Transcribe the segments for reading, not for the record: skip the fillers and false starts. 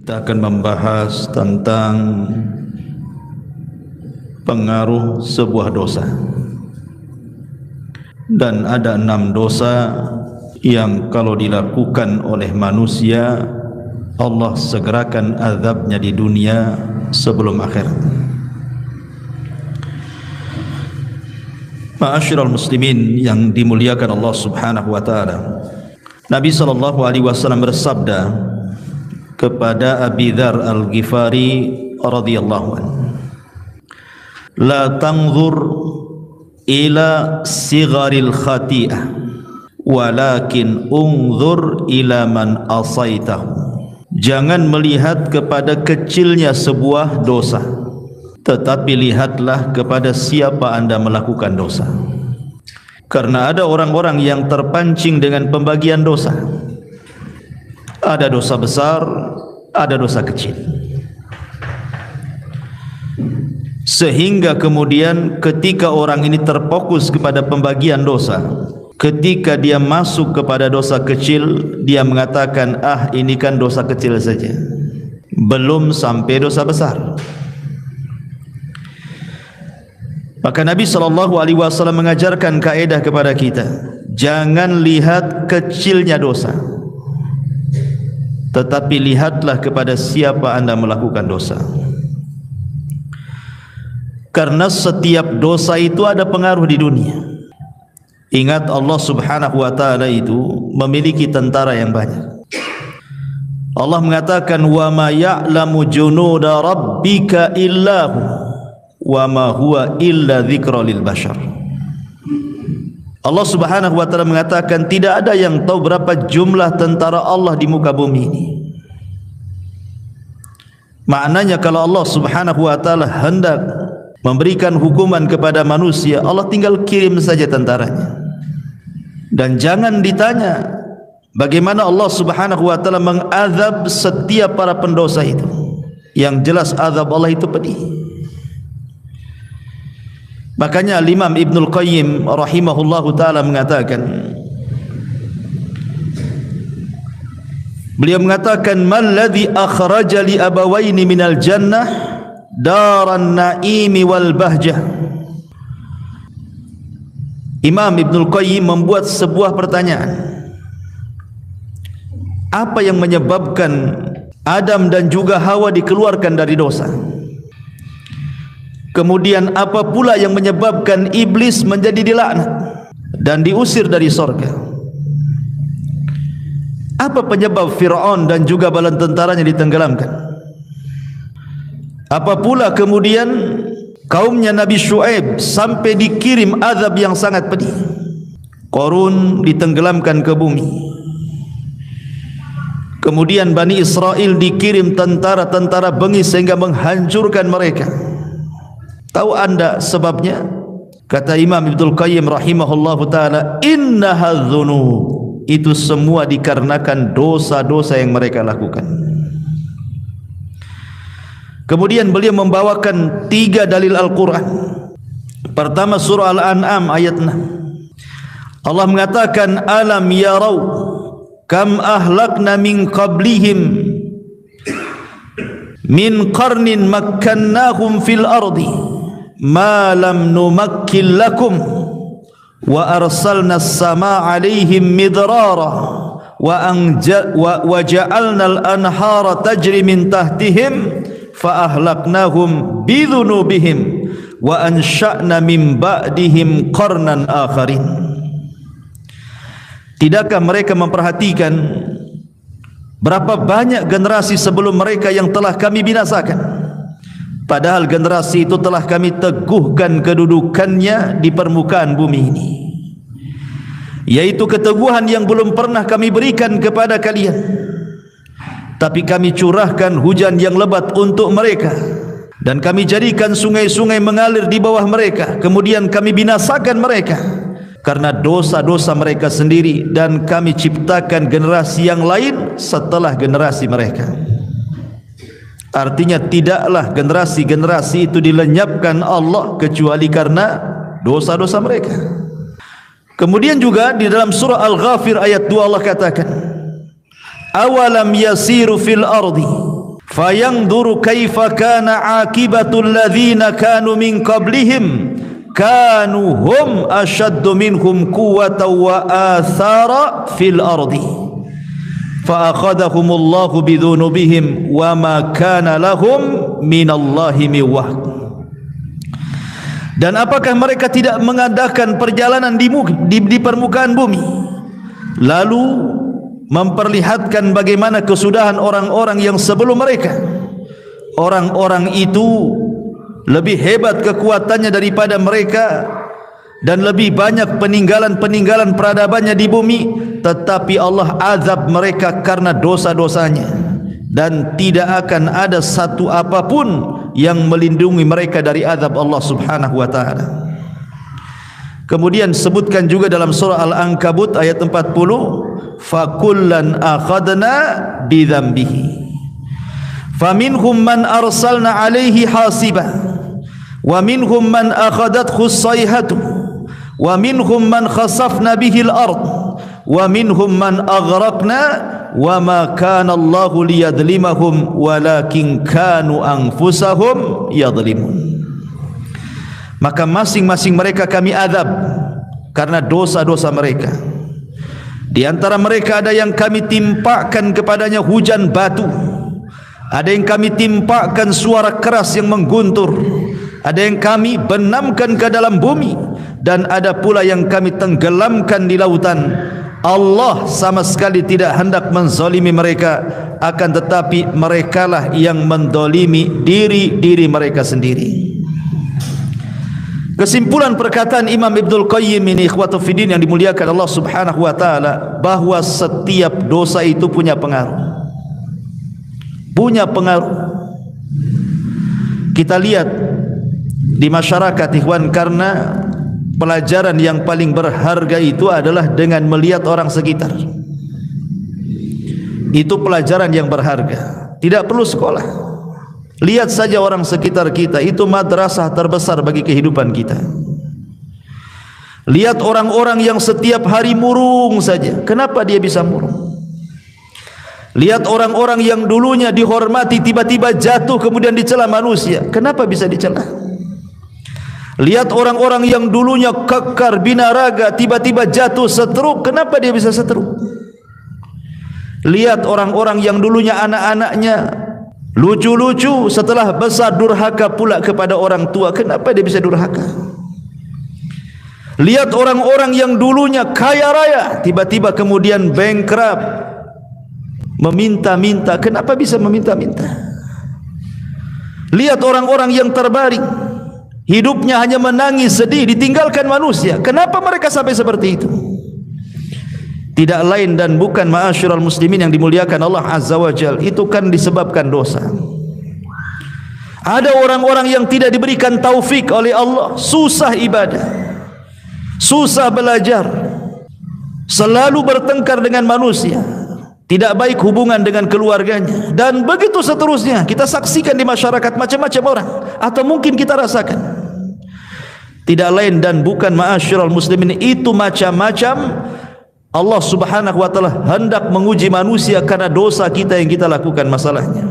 Kita akan membahas tentang pengaruh sebuah dosa. Dan ada 6 dosa yang kalau dilakukan oleh manusia, Allah segerakan azabnya di dunia sebelum akhirat. Ma'asyiral muslimin yang dimuliakan Allah Subhanahu wa taala. Nabi sallallahu alaihi wasallam bersabda kepada Abi Dzar Al-Ghifari radhiyallahu anhu, la tanzur ila sigharil khati'ah walakin unzur ila man asaitahu. Jangan melihat kepada kecilnya sebuah dosa, tetapi lihatlah kepada siapa anda melakukan dosa. Karena ada orang-orang yang terpancing dengan pembagian dosa. Ada dosa besar, ada dosa kecil. Sehingga kemudian ketika orang ini terfokus kepada pembagian dosa, ketika dia masuk kepada dosa kecil, dia mengatakan, ini kan dosa kecil saja, belum sampai dosa besar. Maka Nabi SAW mengajarkan kaedah kepada kita, jangan lihat kecilnya dosa, tetapi lihatlah kepada siapa anda melakukan dosa. Karena setiap dosa itu ada pengaruh di dunia. Ingat, Allah Subhanahu wa taala itu memiliki tentara yang banyak. Allah mengatakan, wa ma ya'lamu junuda rabbika illahu wa ma huwa illa dzikra lil bashar. Allah Subhanahu wa taala mengatakan, tidak ada yang tahu berapa jumlah tentara Allah di muka bumi ini. Maknanya kalau Allah Subhanahu wa taala hendak memberikan hukuman kepada manusia, Allah tinggal kirim saja tentaranya. Dan jangan ditanya bagaimana Allah Subhanahu wa taala mengazab setiap para pendosa itu. Yang jelas azab Allah itu pedih. Makanya Imam Ibnul Qayyim rahimahullahu ta'ala mengatakan, beliau mengatakan, malladhi akhraja li abawaini minal jannah daran na'imi wal bahjah. Imam Ibnul Qayyim membuat sebuah pertanyaan, apa yang menyebabkan Adam dan juga Hawa dikeluarkan dari dosa? Kemudian apa pula yang menyebabkan iblis menjadi dilaknat dan diusir dari sorga? Apa penyebab Fir'aun dan juga bala tentaranya ditenggelamkan? Apa pula kemudian kaumnya Nabi Syuaib sampai dikirim azab yang sangat pedih? Qarun ditenggelamkan ke bumi. Kemudian Bani Israel dikirim tentara-tentara bengis sehingga menghancurkan mereka. Tahu anda sebabnya? Kata Imam Ibnul Qayyim rahimahullahu ta'ala, innaha dzunub, itu semua dikarenakan dosa-dosa yang mereka lakukan. Kemudian beliau membawakan 3 dalil Al-Quran. Pertama, surah Al-An'am ayat 6. Allah mengatakan, alam yarau kam ahlakna min qablihim min qarnin makkannahum fil ardi ma lam numakkil lakum wa arsalna as-samaa 'alaihim midrara wa ja'alna al-anhara tajri min tahtihim fa ahlaknahum bi dhunubihim wa ansha'na min ba'dihim qarnan akharin. Tidakkah mereka memperhatikan berapa banyak generasi sebelum mereka yang telah kami binasakan? Padahal generasi itu telah kami teguhkan kedudukannya di permukaan bumi ini, yaitu keteguhan yang belum pernah kami berikan kepada kalian. Tapi kami curahkan hujan yang lebat untuk mereka, dan kami jadikan sungai-sungai mengalir di bawah mereka. Kemudian kami binasakan mereka karena dosa-dosa mereka sendiri, dan kami ciptakan generasi yang lain setelah generasi mereka. Artinya tidaklah generasi-generasi itu dilenyapkan Allah kecuali karena dosa-dosa mereka. Kemudian juga di dalam surah Al-Ghafir ayat 2 Allah katakan, awalam yasiru fil ardi fayanzuru kaifa kana aqibatul ladzina kanu min qablihim kanu hum ashaddu minhum quwwatan wa athara fil ardi fa akhadhahumullahu bidhunubihim wa ma kana lahum minallahi min wahq. Dan apakah mereka tidak mengadakan perjalanan di permukaan bumi lalu memperlihatkan bagaimana kesudahan orang-orang yang sebelum mereka? Orang-orang itu lebih hebat kekuatannya daripada mereka dan lebih banyak peninggalan-peninggalan peradabannya di bumi, tetapi Allah azab mereka karena dosa-dosanya, dan tidak akan ada satu apapun yang melindungi mereka dari azab Allah Subhanahu wa taala. Kemudian sebutkan juga dalam surah Al-Ankabut ayat 40, fakullan akhadna bidzambihi faminhum man arsalna alaihi hasiba wa minhum man akhadathu as-sayhatu wa minhum man khasafna bihi al-ard wa minhum man aghraqna wa ma kana Allahu liyadlimahum walakin kanu anfusahum yadlimun. Maka masing-masing mereka kami azab karena dosa-dosa mereka. Di antara mereka ada yang kami timpakan kepadanya hujan batu, ada yang kami timpakan suara keras yang mengguntur, ada yang kami benamkan ke dalam bumi, dan ada pula yang kami tenggelamkan di lautan. Allah sama sekali tidak hendak menzalimi mereka, akan tetapi merekalah yang menzalimi diri-diri mereka sendiri. Kesimpulan perkataan Imam Ibnul Qayyim ini, ikhwatu fiddin yang dimuliakan Allah Subhanahu wa taala, bahwa setiap dosa itu punya pengaruh. Punya pengaruh. Kita lihat di masyarakat, ikhwan, karena pelajaran yang paling berharga itu adalah dengan melihat orang sekitar. Itu pelajaran yang berharga. Tidak perlu sekolah. Lihat saja orang sekitar kita, itu madrasah terbesar bagi kehidupan kita. Lihat orang-orang yang setiap hari murung saja. Kenapa dia bisa murung? Lihat orang-orang yang dulunya dihormati, tiba-tiba jatuh kemudian dicela manusia. Kenapa bisa dicela? Lihat orang-orang yang dulunya kekar binaraga, tiba-tiba jatuh stroke. Kenapa dia bisa stroke? Lihat orang-orang yang dulunya anak-anaknya lucu-lucu, setelah besar durhaka pula kepada orang tua. Kenapa dia bisa durhaka? Lihat orang-orang yang dulunya kaya raya, tiba-tiba kemudian bankrupt, meminta-minta. Kenapa bisa meminta-minta? Lihat orang-orang yang terbaring, hidupnya hanya menangis, sedih, ditinggalkan manusia. Kenapa mereka sampai seperti itu? Tidak lain dan bukan, ma'asyiral muslimin yang dimuliakan Allah Azza wa Jalla, itu kan disebabkan dosa. Ada orang-orang yang tidak diberikan taufik oleh Allah, susah ibadah, susah belajar, selalu bertengkar dengan manusia, tidak baik hubungan dengan keluarganya, dan begitu seterusnya. Kita saksikan di masyarakat macam-macam orang, atau mungkin kita rasakan. Tidak lain dan bukan, ma'asyiral muslimin, itu macam-macam Allah Subhanahu wa taala hendak menguji manusia karena dosa kita yang kita lakukan masalahnya.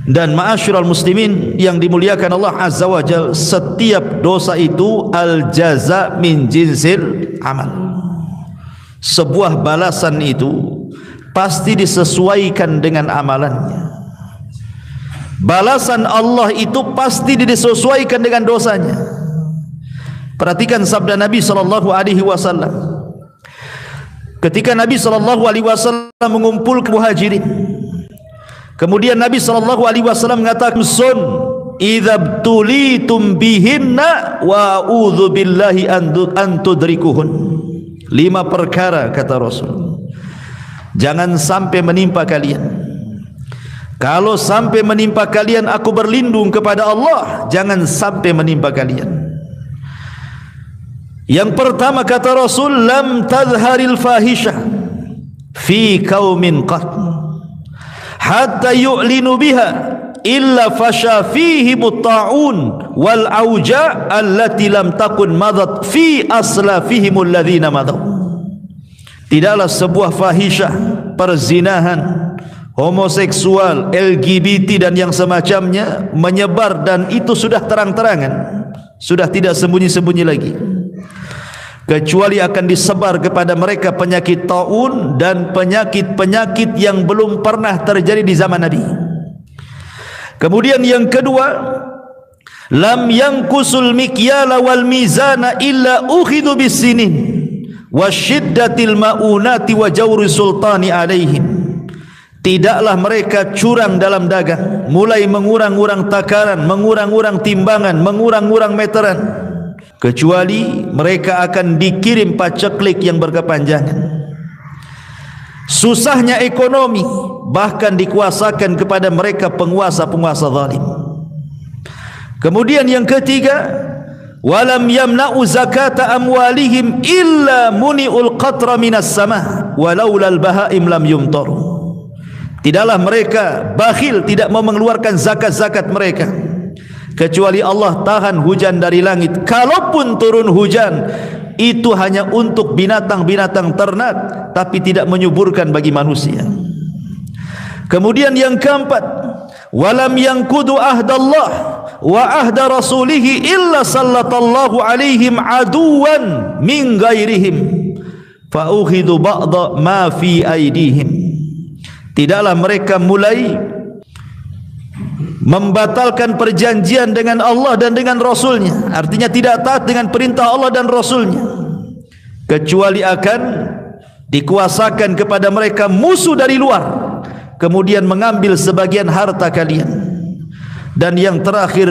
Dan ma'asyiral muslimin yang dimuliakan Allah Azza wa Jalla, setiap dosa itu al-jaza min jinsil amal. Sebuah balasan itu pasti disesuaikan dengan amalannya. Balasan Allah itu pasti disesuaikan dengan dosanya. Perhatikan sabda Nabi sallallahu alaihi wasallam. Ketika Nabi SAW mengumpulkan muhajirin, kemudian Nabi SAW mengatakan, sun idza tulitum bihinna wa a'udzu billahi an tudrikuhun. 5 perkara, kata Rasul, jangan sampai menimpa kalian. Kalau sampai menimpa kalian, aku berlindung kepada Allah, jangan sampai menimpa kalian. Yang pertama, kata Rasul, lam tazharil fahisha fi qaumin qat hatta yu'linu biha illa fasha fihi mutta'un wal auja allati lam takun madat fi aslafihim alladhina madaw. Tidaklah sebuah fahisyah, perzinahan, homoseksual, LGBT dan yang semacamnya menyebar, dan itu sudah terang-terangan, sudah tidak sembunyi-sembunyi lagi, kecuali akan disebar kepada mereka penyakit taun dan penyakit-penyakit yang belum pernah terjadi di zaman Nabi. Kemudian yang kedua, lam yanqusul mikyala wal mizana illa ukhidu bisinin wasyiddatil maunati wa jawri sultani alaihim. Tidaklah mereka curang dalam dagang, mulai mengurang-urang takaran, mengurang-urang timbangan, mengurang-urang meteran, kecuali mereka akan dikirim paceklik yang berkepanjangan. Susahnya ekonomi bahkan dikuasakan kepada mereka penguasa-penguasa zalim. Kemudian yang ketiga, walam yamna'u zakata amwalihim illa muni'ul qatra minas sama walaulal bahaim lam yumtaru. Tidaklah mereka bakhil, tidak mau mengeluarkan zakat-zakat mereka, kecuali Allah tahan hujan dari langit. Kalaupun turun hujan, itu hanya untuk binatang-binatang ternak, tapi tidak menyuburkan bagi manusia. Kemudian yang keempat, walam yanqudu ahdallah wa ahda rasulihi illa sallatallahu alaihim aduwan min ghairihim fa ukhidu ba'da ma fi aidihim. Tidaklah mereka mulai membatalkan perjanjian dengan Allah dan dengan Rasulnya, artinya tidak taat dengan perintah Allah dan Rasulnya, kecuali akan dikuasakan kepada mereka musuh dari luar, kemudian mengambil sebagian harta kalian. Dan yang terakhir,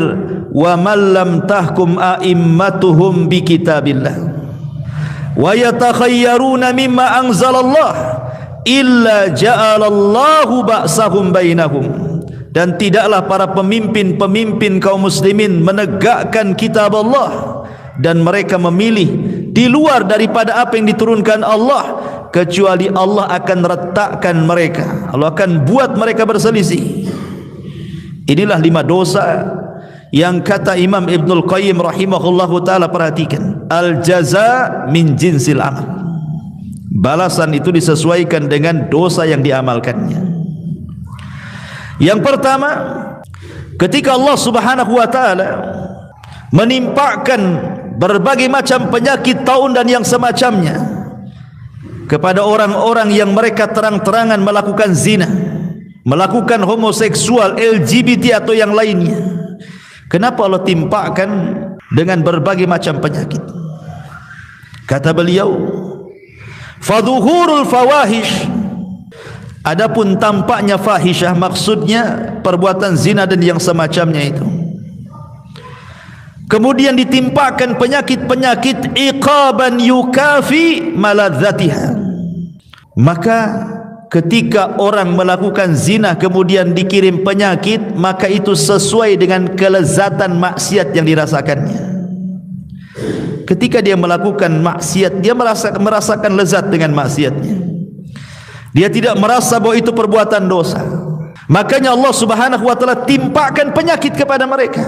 wa man lam tahkum a'immatuhum bi kitabillah wa yatakhayyaruna mimma anzalallah illa ja'alallahu ba'sahum bainahum. Dan tidaklah para pemimpin-pemimpin kaum muslimin menegakkan kitab Allah, dan mereka memilih di luar daripada apa yang diturunkan Allah, kecuali Allah akan retakkan mereka, Allah akan buat mereka berselisih. Inilah 5 dosa yang kata Imam Ibnul Qayyim rahimahullahu ta'ala, perhatikan, al-jaza min jinsil amal. Balasan itu disesuaikan dengan dosa yang diamalkannya. Yang pertama, ketika Allah Subhanahu wa taala menimpakan berbagai macam penyakit taun dan yang semacamnya kepada orang-orang yang mereka terang-terangan melakukan zina, melakukan homoseksual, LGBT atau yang lainnya, kenapa Allah timpakan dengan berbagai macam penyakit? Kata beliau, fadhuhurul fawahish, adapun tampaknya fahisyah, maksudnya perbuatan zina dan yang semacamnya itu, kemudian ditimpakan penyakit-penyakit iqaban yukafi maladzatiha. Maka ketika orang melakukan zina kemudian dikirim penyakit, maka itu sesuai dengan kelezatan maksiat yang dirasakannya. Ketika dia melakukan maksiat, dia merasakan lezat dengan maksiatnya. Dia tidak merasa bahwa itu perbuatan dosa. Makanya Allah Subhanahu wa taala timpakan penyakit kepada mereka.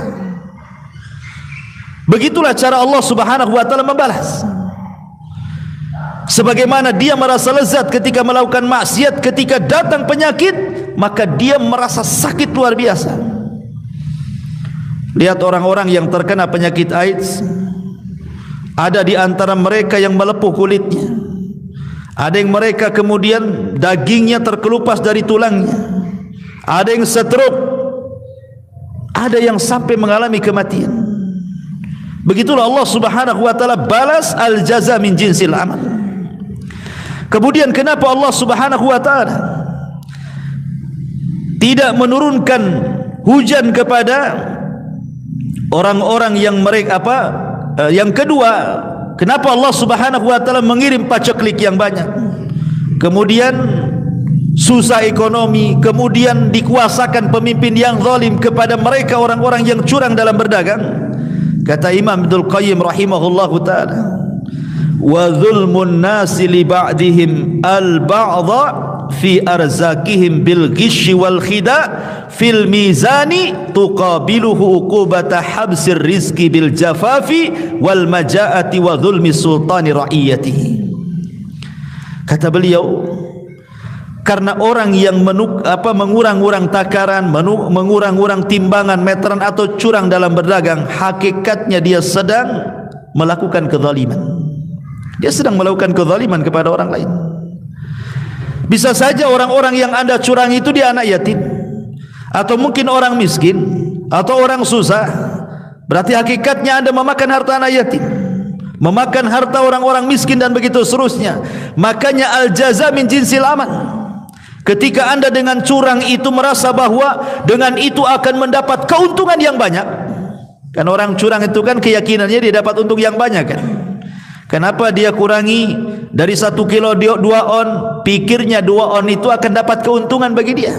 Begitulah cara Allah Subhanahu wa taala membalas. Sebagaimana dia merasa lezat ketika melakukan maksiat, ketika datang penyakit, maka dia merasa sakit luar biasa. Lihat orang-orang yang terkena penyakit AIDS, ada di antara mereka yang melepuh kulitnya, ada yang mereka kemudian dagingnya terkelupas dari tulangnya, ada yang stroke, ada yang sampai mengalami kematian. Begitulah Allah Subhanahu wa taala balas al-jaza min jinsil amal. Kemudian kenapa Allah Subhanahu wa taala tidak menurunkan hujan kepada orang-orang yang mereka yang kedua, kenapa Allah Subhanahu wa taala mengirim paceklik yang banyak, kemudian susah ekonomi, kemudian dikuasakan pemimpin yang zalim kepada mereka orang-orang yang curang dalam berdagang? Kata Imam Ibnul Qayyim rahimahullahu taala, wa zulmun nasi li ba'dihim al-ba'dha fi arzakihim bil ghishi wal khida fil mizani tuqabiluhu uqubata habsir rizqi bil jafafi wal majaati wa zulmi sultani ra'iyatihi. Kata beliau, Karena orang yang mengurang-urang takaran, mengurang-urang timbangan, meteran atau curang dalam berdagang, hakikatnya dia sedang melakukan kezaliman. Dia sedang melakukan kezaliman kepada orang lain. Bisa saja orang-orang yang Anda curang itu dia anak yatim, atau mungkin orang miskin, atau orang susah. Berarti hakikatnya Anda memakan harta anak yatim, memakan harta orang-orang miskin, dan begitu seterusnya. Makanya al-jaza min jinsil amal. Ketika Anda dengan curang itu merasa bahwa dengan itu akan mendapat keuntungan yang banyak. Kan orang curang itu kan keyakinannya dia dapat untung yang banyak kan. Kenapa dia kurangi dari 1 kilo 2 on, pikirnya 2 on itu akan dapat keuntungan bagi dia.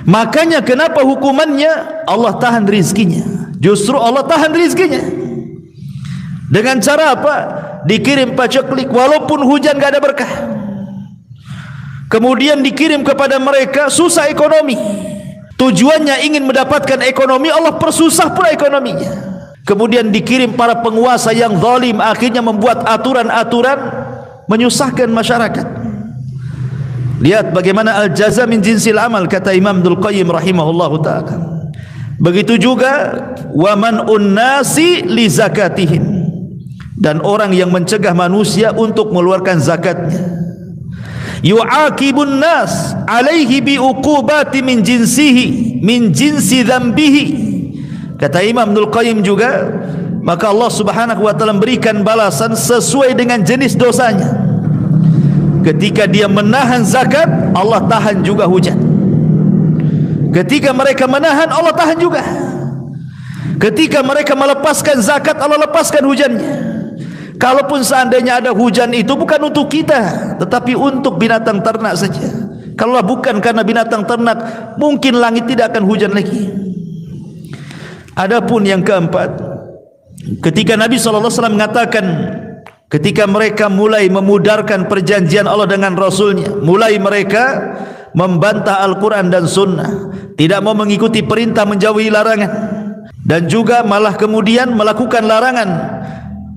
Makanya kenapa hukumannya Allah tahan rizkinya. Justru Allah tahan rizkinya. Dengan cara apa? Dikirim paceklik walaupun hujan gak ada berkah. Kemudian dikirim kepada mereka susah ekonomi. Tujuannya ingin mendapatkan ekonomi, Allah persusah pula ekonominya. Kemudian dikirim para penguasa yang zalim, akhirnya membuat aturan-aturan menyusahkan masyarakat. Lihat bagaimana al-jaza min jinsil amal, kata Imam Ibnul Qayyim rahimahullahu ta'ala. Begitu juga wa man unnasi li zakatihim, dan orang yang mencegah manusia untuk mengeluarkan zakatnya. Yu'aqibun nas alaihi bi uqubati min jinsihi min jinsi dzambihi, kata Imam Ibnul Qayyim juga, maka Allah Subhanahu wa taala berikan balasan sesuai dengan jenis dosanya. Ketika dia menahan zakat, Allah tahan juga hujan. Ketika mereka menahan, Allah tahan juga. Ketika mereka melepaskan zakat, Allah lepaskan hujannya. Kalaupun seandainya ada hujan itu bukan untuk kita, tetapi untuk binatang ternak saja. Kalau bukan karena binatang ternak, mungkin langit tidak akan hujan lagi. Adapun yang keempat, ketika Nabi SAW mengatakan, ketika mereka mulai memudarkan perjanjian Allah dengan Rasulnya, mulai mereka membantah Al-Quran dan Sunnah, tidak mau mengikuti perintah, menjauhi larangan, dan juga malah kemudian melakukan larangan,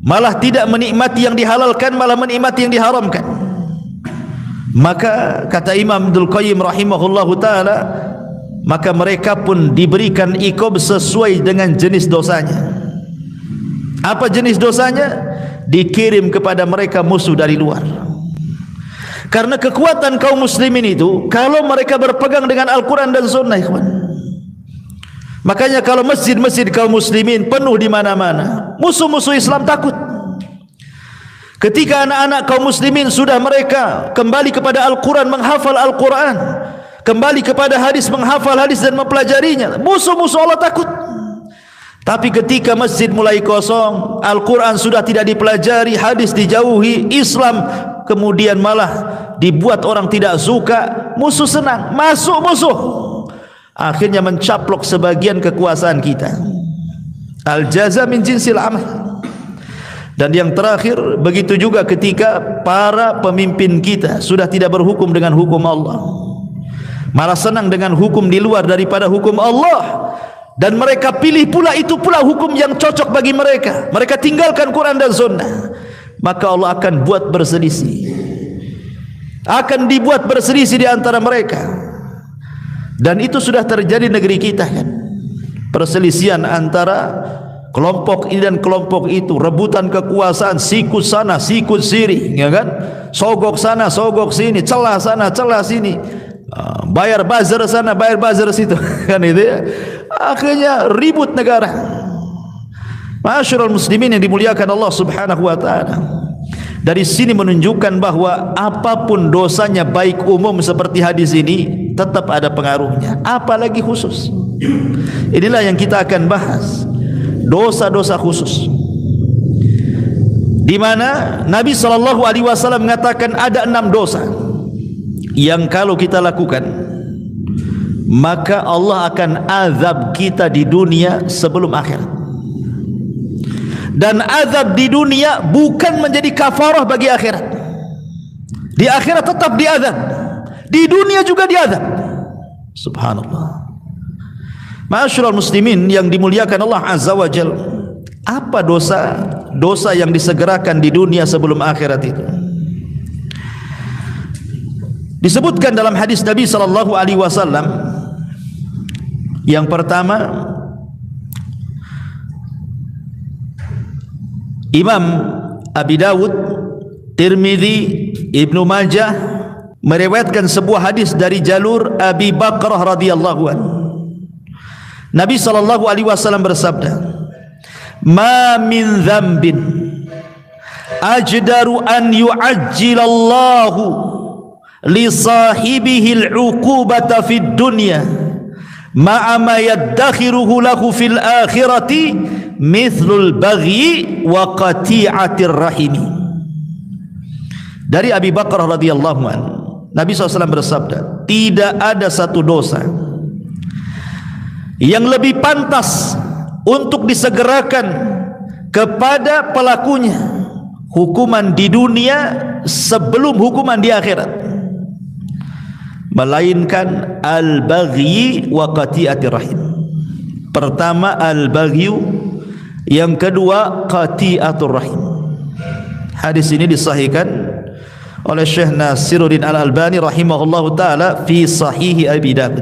malah tidak menikmati yang dihalalkan, malah menikmati yang diharamkan. Maka kata Imam Ibnul Qayyim rahimahullahu ta'ala, maka mereka pun diberikan iqab sesuai dengan jenis dosanya. Apa jenis dosanya? Dikirim kepada mereka musuh dari luar. Karena kekuatan kaum muslimin itu, kalau mereka berpegang dengan Al-Quran dan Sunnah, ikhwan. Makanya kalau masjid-masjid kaum muslimin penuh di mana-mana, musuh-musuh Islam takut. Ketika anak-anak kaum muslimin sudah mereka kembali kepada Al-Quran, menghafal Al-Quran, kembali kepada hadis, menghafal hadis dan mempelajarinya, musuh-musuh Allah takut. Tapi ketika masjid mulai kosong, Al-Quran sudah tidak dipelajari, hadis dijauhi, Islam kemudian malah dibuat orang tidak suka, musuh senang, masuk musuh, akhirnya mencaplok sebagian kekuasaan kita. Al-jaza min jinsil amal. Dan yang terakhir, begitu juga ketika para pemimpin kita sudah tidak berhukum dengan hukum Allah, malah senang dengan hukum di luar daripada hukum Allah, dan mereka pilih pula itu pula hukum yang cocok bagi mereka, mereka tinggalkan Quran dan Sunnah, maka Allah akan buat berselisih, akan dibuat berselisih di antara mereka. Dan itu sudah terjadi negeri kita kan, perselisihan antara kelompok ini dan kelompok itu, rebutan kekuasaan, sikut sana, sikut sini, ya kan? Sogok sana, sogok sini, celah sana, celah sini, bayar buzzer sana, bayar buzzer situ, kan itu ya. Akhirnya ribut negara. Ma'asyiral muslimin yang dimuliakan Allah Subhanahu wa taala. Dari sini menunjukkan bahwa apapun dosanya, baik umum seperti hadis ini, tetap ada pengaruhnya, apalagi khusus. Inilah yang kita akan bahas, dosa-dosa khusus, di mana Nabi SAW mengatakan ada 6 dosa yang kalau kita lakukan, maka Allah akan azab kita di dunia sebelum akhirat. Dan azab di dunia bukan menjadi kafarah bagi akhirat. Di akhirat tetap diazab, di dunia juga diazab. Subhanallah. Ma'asyiral muslimin yang dimuliakan Allah Azza wa Jalla, apa dosa yang disegerakan di dunia sebelum akhirat itu? Disebutkan dalam hadis Nabi sallallahu alaihi wasallam, yang pertama, Imam Abi Dawud, Tirmidzi, Ibnu Majah meriwayatkan sebuah hadis dari jalur Abi Bakrah radhiyallahu anhu. Nabi sallallahu alaihi wasallam bersabda, "Ma min dzambin ajdaru an yu'ajjilallahu li sahibihi al-'uqubata fid dunya ma'a ma yaddakhiruhu lahu fil akhirati mithlul baghi wa qati'atir rahimi." Dari Abi Bakrah radhiyallahu anhu, Nabi SAW bersabda, tidak ada satu dosa yang lebih pantas untuk disegerakan kepada pelakunya hukuman di dunia sebelum hukuman di akhirat, melainkan al-baghi wa qati'atir rahim. Pertama al-baghi, yang kedua qati'atur rahim. Hadis ini disahihkan oleh Syekh Nasiruddin Al-Albani rahimahullahu taala fi Sahih Abi Dawud.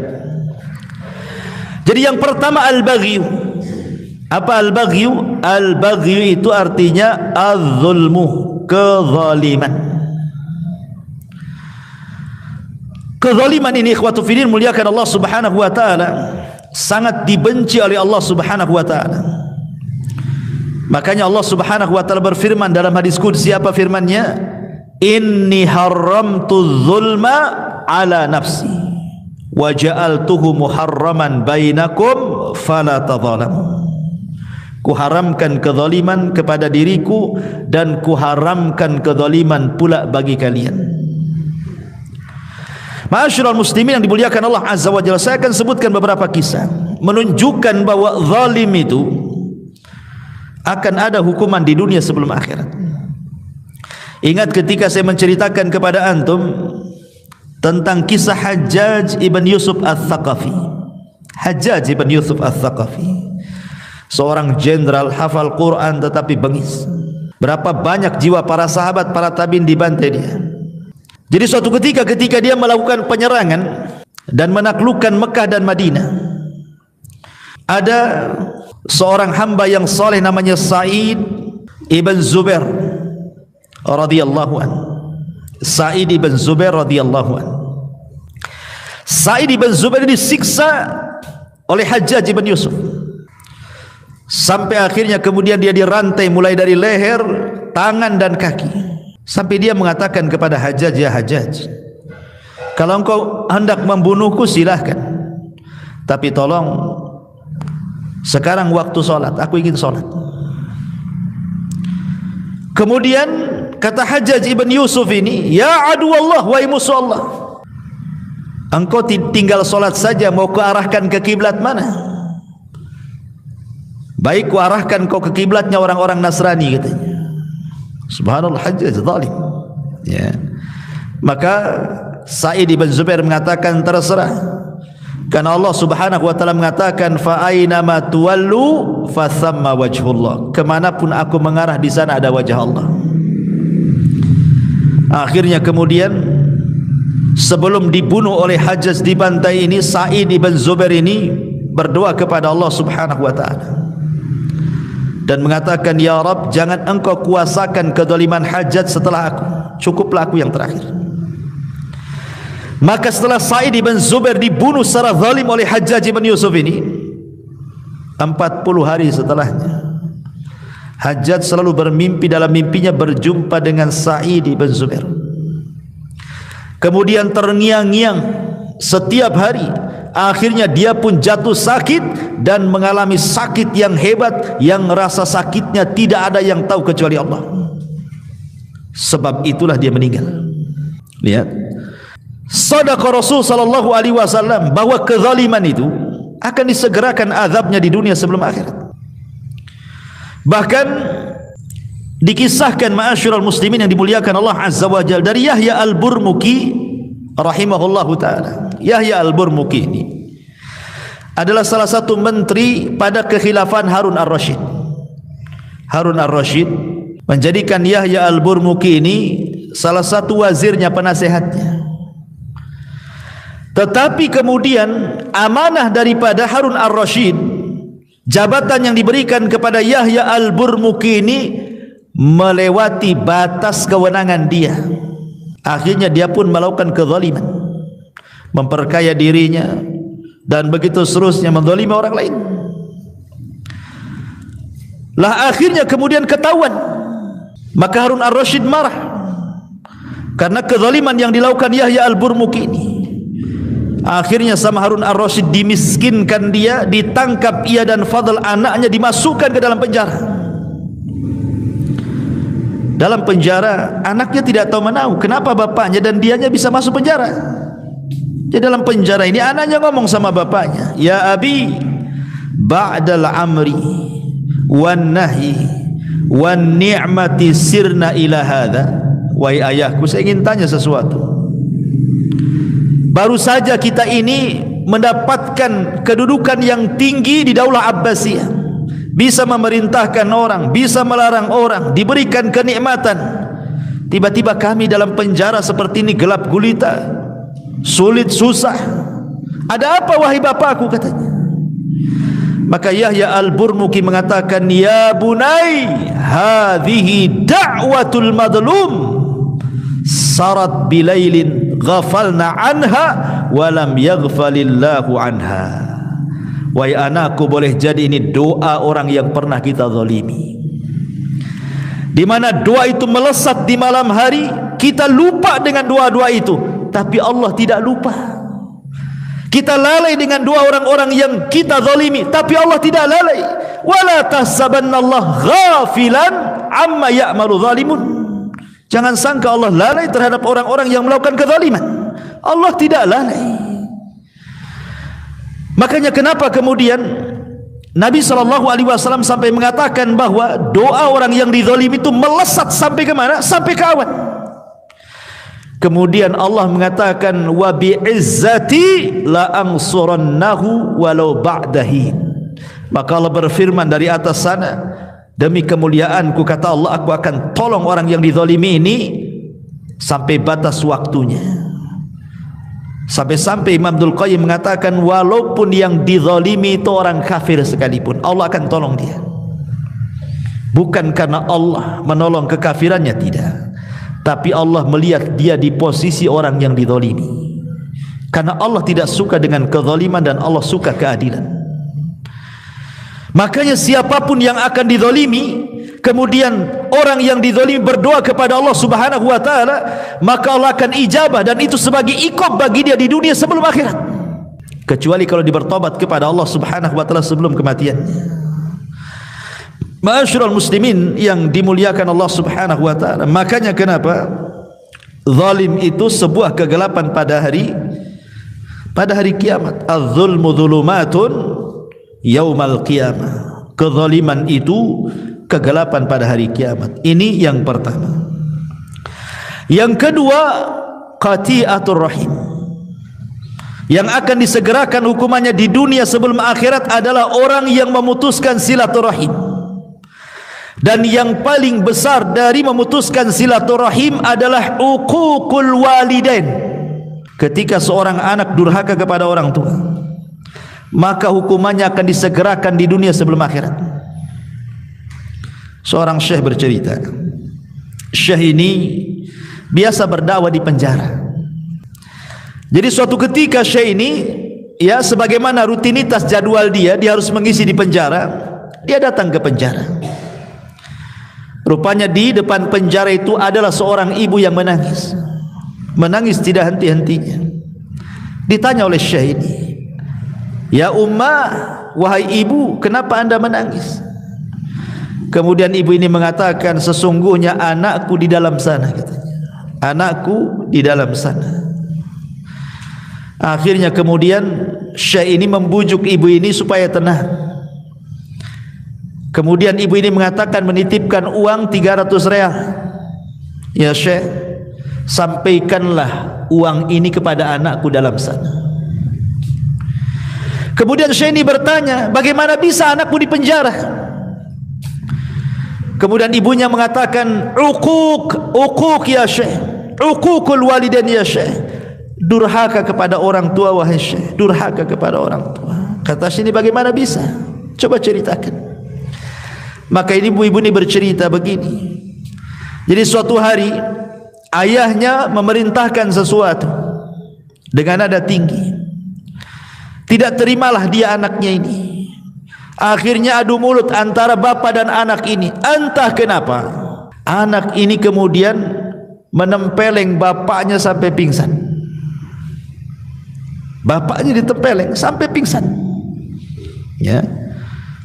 Jadi yang pertama al-baghi. Apa al-baghi? Al-baghi itu artinya az-zulmu, kezaliman. Kezaliman ini ikhwatu fillah muliakan Allah Subhanahu wa taala, sangat dibenci oleh Allah Subhanahu wa taala. Makanya Allah Subhanahu wa taala berfirman dalam hadis qudsi, apa firman-Nya? Inni haramtu zulma ala nafsi wa ja'altuhu muharraman bainakum fala tadhalamu. Kuharamkan kezaliman kepada diriku dan kuharamkan kezaliman pula bagi kalian. Ma'asyiral muslimin yang dimuliakan Allah Azza wa Jalla, saya akan sebutkan beberapa kisah menunjukkan bahwa zalim itu akan ada hukuman di dunia sebelum akhirat. Ingat ketika saya menceritakan kepada antum tentang kisah Hajjaj ibn Yusuf al-Thaqafi. Hajjaj ibn Yusuf al-Thaqafi, seorang jenderal hafal Quran tetapi bengis. Berapa banyak jiwa para sahabat, para tabi'in dibantai dia. Jadi suatu ketika dia melakukan penyerangan dan menaklukkan Mekah dan Madinah, ada seorang hamba yang saleh namanya Sa'id ibn Zubair radhiyallahu anhu. Sa'id ibn Zubair radhiyallahu anhu. Sa'id ibn Zubair disiksa oleh Hajjaj ibn Yusuf sampai akhirnya kemudian dia dirantai mulai dari leher, tangan dan kaki, sampai dia mengatakan kepada Hajjaj, ya Hajjaj, kalau engkau hendak membunuhku silahkan, tapi tolong sekarang waktu sholat, aku ingin sholat. Kemudian kata Hajjaj ibn Yusuf ini, ya adu Allah, wahai musuh Allah, engkau tinggal solat saja, mau kuarahkan ke kiblat mana? Baik, kuarahkan kau ke kiblatnya orang-orang Nasrani, katanya. Subhanallah, Hajjaj zalim. Ya. Maka Sa'id ibn Zubair mengatakan, terserah, karena Allah Subhanahu wa taala mengatakan, fa aina ma tuwallu fa thamma wajhullah. Kemanapun aku mengarah di sana ada wajah Allah. Akhirnya kemudian sebelum dibunuh oleh Hajjaj, dibantai ini, Sa'id ibn Zubair ini berdoa kepada Allah Subhanahu wa taala dan mengatakan, ya Rabb, jangan engkau kuasakan kezaliman Hajjaj setelah aku, cukuplah aku yang terakhir. Maka setelah Sa'id ibn Zubair dibunuh secara zalim oleh Hajjaj ibn Yusuf ini, 40 hari setelahnya, Hajjaj selalu bermimpi, dalam mimpinya berjumpa dengan Sa'id ibn Zubair. Kemudian terngiang-ngiang setiap hari. Akhirnya dia pun jatuh sakit dan mengalami sakit yang hebat, yang rasa sakitnya tidak ada yang tahu kecuali Allah. Sebab itulah dia meninggal. Lihat, Sadaqa Rasul sallallahu alaihi wasallam bahwa kezaliman itu akan disegerakan azabnya di dunia sebelum akhirat. Bahkan dikisahkan, ma'asyiral muslimin yang dimuliakan Allah Azza wa Jalla, dari Yahya al-Burmuki rahimahullahu taala. Yahya al-Burmuki ini adalah salah satu menteri pada kekhilafan Harun ar-Rasyid. Harun ar-Rasyid menjadikan Yahya al-Burmuki ini salah satu wazirnya, penasehatnya. Tetapi kemudian amanah daripada Harun ar-Rasyid, jabatan yang diberikan kepada Yahya al-Burmuki ini melewati batas kewenangan dia. Akhirnya dia pun melakukan kezaliman, memperkaya dirinya dan begitu seterusnya, menzalimi orang lain. Lah akhirnya kemudian ketahuan, maka Harun ar-Rasyid marah karena kezaliman yang dilakukan Yahya al-Burmuki ini. Akhirnya sama Harun ar-Rasyid dimiskinkan dia, ditangkap ia dan Fadl anaknya, dimasukkan ke dalam penjara. Dalam penjara anaknya tidak tahu menahu kenapa bapaknya dan dianya bisa masuk penjara. Di dalam penjara ini anaknya ngomong sama bapaknya, "Ya abi, ba'dal amri wan nahi wan ni'mati sirna ila hadha." Wahai ayahku, saya ingin tanya sesuatu. Baru saja kita ini mendapatkan kedudukan yang tinggi di Daulah Abbasiyah, bisa memerintahkan orang, bisa melarang orang, diberikan kenikmatan. Tiba-tiba kami dalam penjara seperti ini, gelap gulita, sulit susah. Ada apa wahai bapakku, katanya. Maka Yahya al-Burmuki mengatakan, "Ya bunai, hadhihi da'watul madlum sarat bilailin ghafalna anha walam yaghfalillahu anha." Wahai anakku, boleh jadi ini doa orang yang pernah kita zalimi, di mana doa itu melesat di malam hari, kita lupa dengan doa-doa itu, tapi Allah tidak lupa. Kita lalai dengan doa orang-orang yang kita zalimi, tapi Allah tidak lalai. Wala tahsabannallaha ghafilan amma ya'malu zalimun. Jangan sangka Allah lalai terhadap orang-orang yang melakukan kezaliman. Allah tidak lalai. Makanya kenapa kemudian Nabi SAW sampai mengatakan bahwa doa orang yang dizalimi itu melesat sampai ke mana? Sampai ke awan. Kemudian Allah mengatakan, "Wa bi'izzati la ansurannahu walau ba'dahin." Maka Allah berfirman dari atas sana, "Demi kemuliaanku," kata Allah, "aku akan tolong orang yang dizalimi ini sampai batas waktunya." Sampai-sampai Imam Abdul Qayyim mengatakan, walaupun yang dizalimi itu orang kafir sekalipun, Allah akan tolong dia. Bukan karena Allah menolong kekafirannya, tidak, tapi Allah melihat dia di posisi orang yang dizalimi. Karena Allah tidak suka dengan kezaliman dan Allah suka keadilan. Makanya siapapun yang akan dizalimi, kemudian orang yang dizalimi berdoa kepada Allah Subhanahu wa taala, maka Allah akan ijabah, dan itu sebagai iqab bagi dia di dunia sebelum akhirat, kecuali kalau dia bertobat kepada Allah Subhanahu wa taala sebelum kematiannya. Ma'asyiral muslimin yang dimuliakan Allah Subhanahu wa taala, makanya kenapa zalim itu sebuah kegelapan pada hari kiamat. Az-zulmu dzulumatun yaumal qiyamah. Kezaliman itu kegelapan pada hari kiamat. Ini yang pertama. Yang kedua, qati'atur rahim. Yang akan disegerakan hukumannya di dunia sebelum akhirat adalah orang yang memutuskan silaturahim. Dan yang paling besar dari memutuskan silaturahim adalah uququl walidain. Ketika seorang anak durhaka kepada orang tua, maka hukumannya akan disegerakan di dunia sebelum akhirat. Seorang syekh bercerita, syekh ini biasa berdakwah di penjara. Jadi suatu ketika syekh ini, ya sebagaimana rutinitas jadwal dia harus mengisi di penjara. Dia datang ke penjara. Rupanya di depan penjara itu adalah seorang ibu yang menangis. Menangis tidak henti-hentinya. Ditanya oleh syekh ini, "Ya ummah, wahai ibu, kenapa anda menangis?" Kemudian ibu ini mengatakan, "Sesungguhnya anakku di dalam sana," katanya. "Anakku di dalam sana." Akhirnya kemudian syekh ini membujuk ibu ini supaya tenang. Kemudian ibu ini mengatakan, menitipkan uang 300 real. "Ya syekh, sampaikanlah uang ini kepada anakku dalam sana." Kemudian syekh ini bertanya, "Bagaimana bisa anakku di penjara?" Kemudian ibunya mengatakan, uquq ya syekh, uququl walidain ya syekh. durhaka kepada orang tua wahai Syekh, durhaka kepada orang tua. Kata Syekh, ini bagaimana bisa? Coba ceritakan. Maka ini ibu-ibu ini bercerita begini. Jadi suatu hari ayahnya memerintahkan sesuatu dengan nada tinggi. Tidak terimalah dia anaknya ini. Akhirnya adu mulut antara bapa dan anak ini. Entah kenapa anak ini kemudian menempeleng bapaknya sampai pingsan. Bapaknya ditempeleng sampai pingsan. Ya.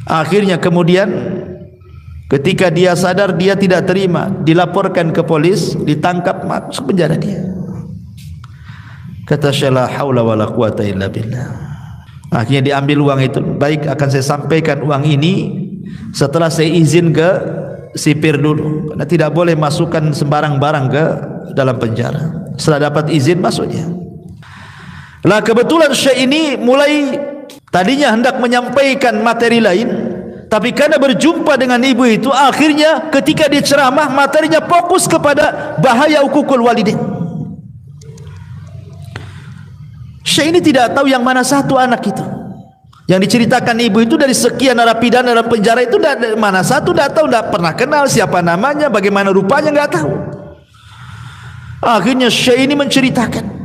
Akhirnya kemudian ketika dia sadar, dia tidak terima, dilaporkan ke polis, ditangkap, masuk penjara dia. Kata Syekh, la haula wala quwata illa billah. Akhirnya diambil uang itu. Baik, akan saya sampaikan uang ini setelah saya izin ke sipir dulu, karena tidak boleh masukkan sembarang barang ke dalam penjara. Setelah dapat izin, masuknya. Lah kebetulan Syekh ini mulai tadinya hendak menyampaikan materi lain, tapi karena berjumpa dengan ibu itu, akhirnya ketika dia ceramah, materinya fokus kepada bahaya uququl walidain. Syekh ini tidak tahu yang mana satu anak itu. Yang diceritakan ibu itu dari sekian narapidana dalam penjara itu, mana satu tidak tahu, tidak pernah kenal siapa namanya, bagaimana rupanya, tidak tahu. Akhirnya Syekh ini menceritakan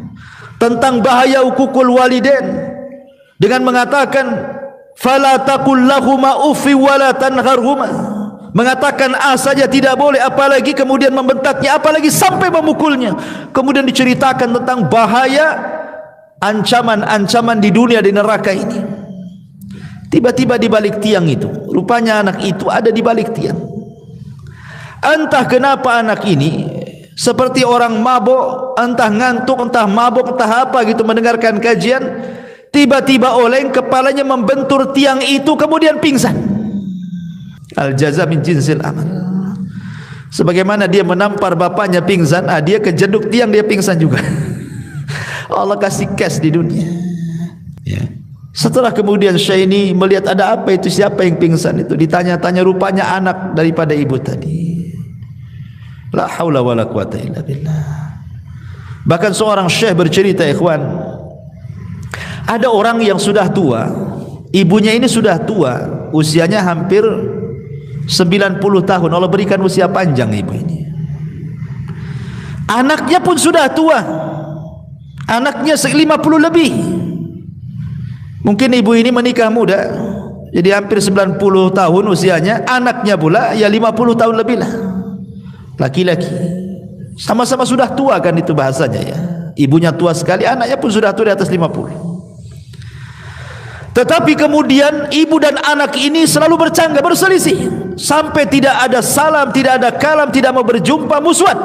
tentang bahaya uququl walidain dengan mengatakan, fala taqul lahuma uffi wala tanharhuma. Mengatakan A saja tidak boleh, apalagi kemudian membentaknya, apalagi sampai memukulnya. Kemudian diceritakan tentang bahaya ancaman-ancaman di dunia, di neraka ini. Tiba-tiba di balik tiang itu, rupanya anak itu ada di balik tiang. Entah kenapa anak ini seperti orang mabuk, entah ngantuk, entah mabuk, entah apa gitu, mendengarkan kajian, tiba-tiba oleng, kepalanya membentur tiang itu, kemudian pingsan. Al-jaza min jinsil amal. Sebagaimana dia menampar bapaknya pingsan, dia kejeduk tiang, dia pingsan juga. Allah kasih cash di dunia. Ya. Setelah kemudian Syekh ini melihat ada apa itu, siapa yang pingsan itu, ditanya-tanya, rupanya anak daripada ibu tadi. La haula wala quwata illa billah. Bahkan seorang Syekh bercerita, ikhwan, ada orang yang sudah tua, ibunya ini sudah tua, usianya hampir 90 tahun. Allah berikan usia panjang ibu ini. Anaknya pun sudah tua, anaknya 50 lebih. Mungkin ibu ini menikah muda, jadi hampir 90 tahun usianya. Anaknya pula ya 50 tahun lebih lah, laki-laki. Sama-sama sudah tua kan, itu bahasanya ya. Ibunya tua sekali, anaknya pun sudah tua, di atas 50. Tetapi kemudian ibu dan anak ini selalu bercanggah, berselisih, sampai tidak ada salam, tidak ada kalam, tidak mau berjumpa, musuhan.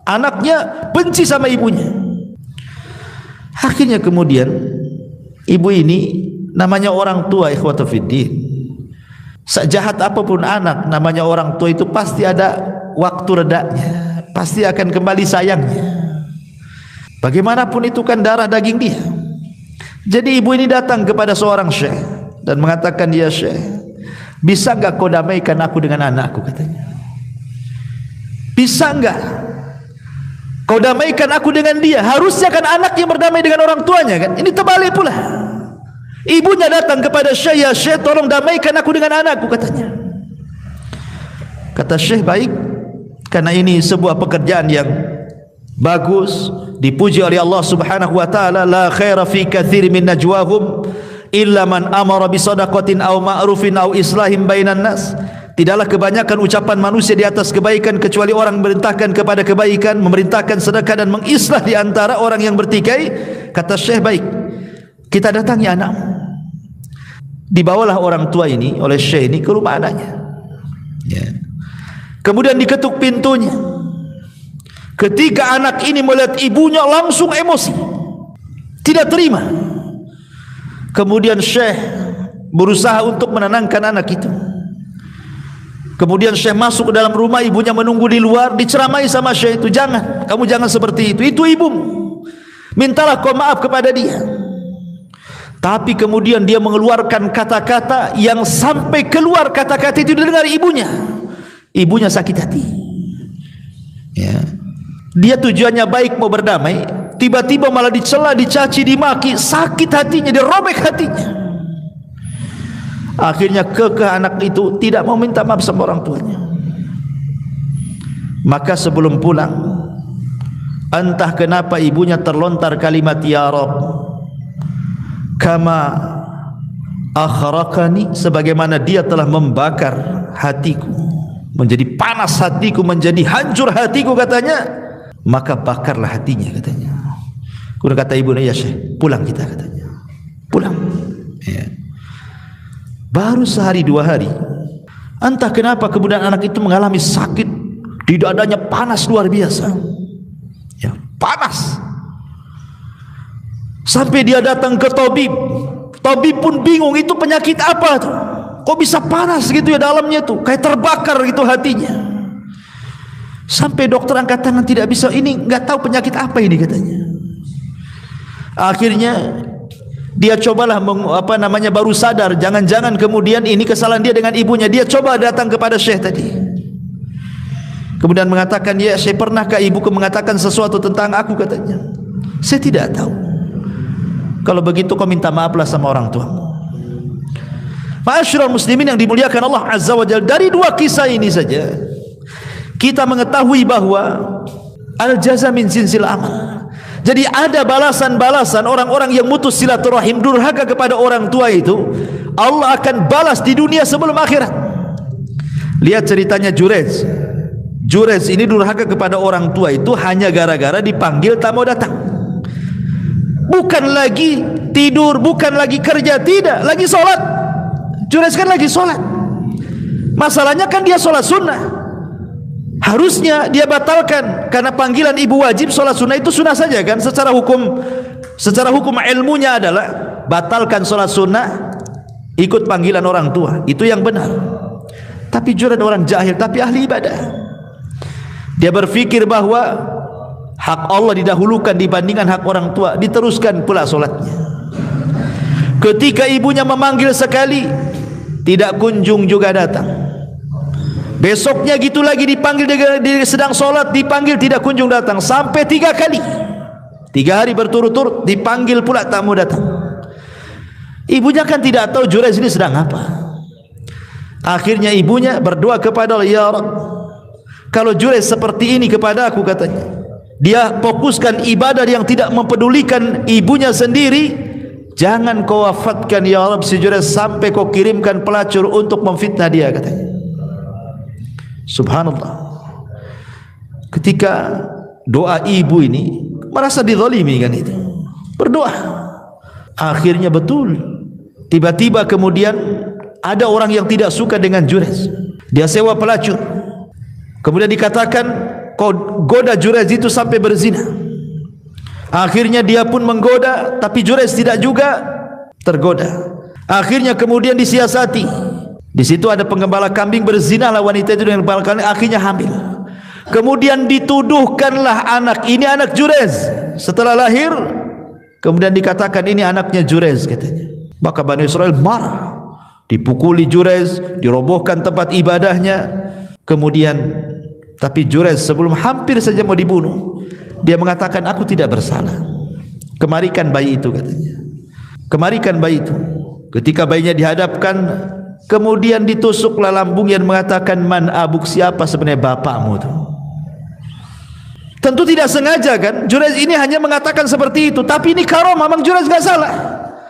Anaknya benci sama ibunya. Akhirnya kemudian ibu ini, namanya orang tua, ikhwatu fiddin, sejahat apapun anak, namanya orang tua itu pasti ada waktu redanya, pasti akan kembali sayangnya. Bagaimanapun itu kan darah daging dia. Jadi ibu ini datang kepada seorang syekh dan mengatakan, ya syekh, bisa enggak kau damaikan aku dengan anakku, katanya. Bisa enggak kau damaikan aku dengan dia? Harusnya kan anak yang berdamai dengan orang tuanya kan. Ini terbalik pula. Ibunya datang kepada syekh, ya syekh, tolong damaikan aku dengan anakku, katanya. Kata syekh, baik, karena ini sebuah pekerjaan yang bagus, dipuji oleh Allah Subhanahu wa taala. La khaira fi katsir min najwahum illa man amara bi shadaqatin aw ma'rufin aw islahim bainan nas. Tidaklah kebanyakan ucapan manusia di atas kebaikan kecuali orang memerintahkan kepada kebaikan, memerintahkan sedekah dan mengislah di antara orang yang bertikai. Kata syekh, baik, kita datangi anakmu. Dibawalah orang tua ini oleh syekh ini ke rumah anaknya, ya. Kemudian diketuk pintunya. Ketika anak ini melihat ibunya, langsung emosi, tidak terima. Kemudian syekh berusaha untuk menenangkan anak itu. Kemudian syekh masuk ke dalam rumah, ibunya menunggu di luar, diceramai sama syekh itu, jangan, kamu jangan seperti itu ibumu, mintalah kau maaf kepada dia. Tapi kemudian dia mengeluarkan kata-kata yang sampai keluar kata-kata itu didengar ibunya. Ibunya sakit hati, ya. Dia tujuannya baik, mau berdamai, tiba-tiba malah dicela, dicaci, dimaki, sakit hatinya, dirobek hatinya. Akhirnya kekeh anak itu tidak mau minta maaf sama orang tuanya. Maka sebelum pulang, entah kenapa ibunya terlontar kalimat, ya Rabb, kama akhraqani, sebagaimana dia telah membakar hatiku, menjadi panas hatiku, menjadi hancur hatiku katanya, maka bakarlah hatinya katanya. Kemudian kata ibunya, ya Syekh, pulang kita katanya. Pulang. Ya. Baru sehari dua hari, entah kenapa kemudian anak itu mengalami sakit di dadanya, panas luar biasa. Ya, panas. Sampai dia datang ke tabib. Tabib pun bingung, itu penyakit apa tuh? Kok bisa panas gitu ya dalamnya tuh, kayak terbakar gitu hatinya. Sampai dokter angkat tangan tidak bisa, ini nggak tahu penyakit apa ini katanya. Akhirnya dia cobalah baru sadar, jangan-jangan kemudian ini kesalahan dia dengan ibunya. Dia coba datang kepada Syekh tadi. Kemudian mengatakan, ya Syekh, pernahkah ibuku mengatakan sesuatu tentang aku katanya? Saya tidak tahu. Kalau begitu kau minta maaflah sama orang tuamu. Ma'asyiral muslimin yang dimuliakan Allah Azza wa Jalla, dari dua kisah ini saja kita mengetahui bahwa al-jaza min jinsil amal. Jadi ada balasan-balasan orang-orang yang mutus silaturahim, durhaka kepada orang tua itu, Allah akan balas di dunia sebelum akhirat. Lihat ceritanya Jurez. Jurez ini durhaka kepada orang tua itu hanya gara-gara dipanggil tak mau datang. Bukan lagi tidur, bukan lagi kerja, tidak, lagi sholat. Jurez kan lagi sholat. Masalahnya kan dia sholat sunnah. Harusnya dia batalkan, karena panggilan ibu wajib, sholat sunnah itu sunnah saja kan. Secara hukum ilmunya adalah batalkan sholat sunnah, ikut panggilan orang tua, itu yang benar. Tapi Jurez orang jahil tapi ahli ibadah. Dia berpikir bahwa hak Allah didahulukan dibandingkan hak orang tua, diteruskan pula sholatnya. Ketika ibunya memanggil sekali, tidak kunjung juga datang. Besoknya gitu lagi dipanggil, dia sedang sholat, dipanggil tidak kunjung datang, sampai 3 kali. 3 hari berturut-turut dipanggil pula tak mau datang. Ibunya kan tidak tahu Jurez ini sedang apa. Akhirnya ibunya berdoa kepada Allah, ya Rabb, kalau Jurez seperti ini kepada aku katanya, dia fokuskan ibadah yang tidak mempedulikan ibunya sendiri, jangan kau wafatkan ya Rabb si Jurez sampai kau kirimkan pelacur untuk memfitnah dia katanya. Subhanallah. Ketika doa ibu ini merasa dizalimi kan itu, berdoa. Akhirnya betul. Tiba-tiba kemudian ada orang yang tidak suka dengan Jurez. Dia sewa pelacur. Kemudian dikatakan, kau goda Jurez itu sampai berzina. Akhirnya dia pun menggoda, tapi Jurez tidak juga tergoda. Akhirnya kemudian disiasati. Di situ ada penggembala kambing, berzina lah wanita itu dengan penggembala kambing, akhirnya hamil. Kemudian dituduhkanlah anak ini anak Jurez. Setelah lahir, kemudian dikatakan ini anaknya Jurez katanya. Maka Bani Israel marah, dipukuli Jurez, dirobohkan tempat ibadahnya. Kemudian tapi Jurez sebelum hampir saja mau dibunuh, dia mengatakan aku tidak bersalah. Kemarikan bayi itu katanya. Kemarikan bayi itu. Ketika bayinya dihadapkan, kemudian ditusuklah lambungnya dan mengatakan, man abuk, siapa sebenarnya bapakmu itu? Tentu tidak sengaja kan, Jurez ini hanya mengatakan seperti itu, tapi ini karamah, memang Jurez gak salah.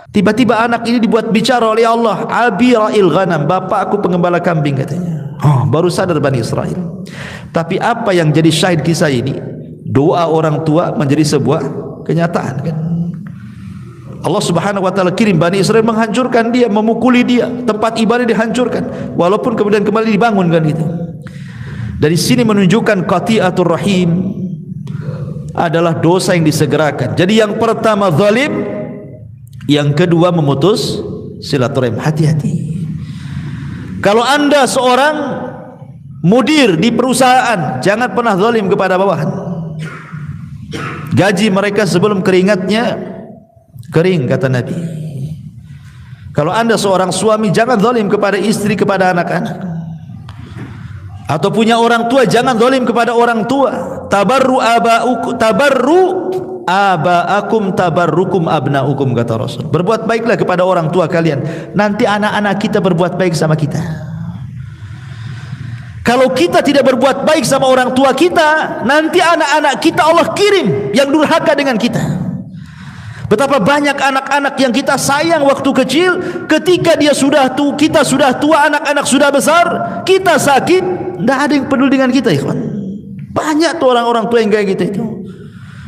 Tiba-tiba anak ini dibuat bicara oleh Allah, abi ra'il ghanam, bapak aku pengembala kambing katanya. Baru sadar Bani Israel. Tapi apa yang jadi syahid kisah ini, doa orang tua menjadi sebuah kenyataan kan. Allah Subhanahu wa taala kirim Bani Israel menghancurkan dia, memukuli dia, tempat ibadah dihancurkan, walaupun kemudian kembali dibangun kan itu. Dari sini menunjukkan qati'atur rahim adalah dosa yang disegerakan. Jadi yang pertama zalim, yang kedua memutus silaturahim. Hati-hati. Kalau anda seorang mudir di perusahaan, jangan pernah zalim kepada bawahan. Gaji mereka sebelum keringatnya kering, kata Nabi. Kalau anda seorang suami, jangan zalim kepada istri, kepada anak-anak. Atau punya orang tua, jangan zalim kepada orang tua. Tabarru aba'akum tabarrukum abna'ukum, kata Rasul. Berbuat baiklah kepada orang tua kalian, nanti anak-anak kita berbuat baik sama kita. Kalau kita tidak berbuat baik sama orang tua kita, nanti anak-anak kita Allah kirim yang durhaka dengan kita. Betapa banyak anak-anak yang kita sayang waktu kecil, ketika dia sudah tua, kita sudah tua, anak-anak sudah besar, kita sakit, tidak ada yang peduli dengan kita, ikhwan. Banyak tuh orang-orang tua yang kayak gitu itu.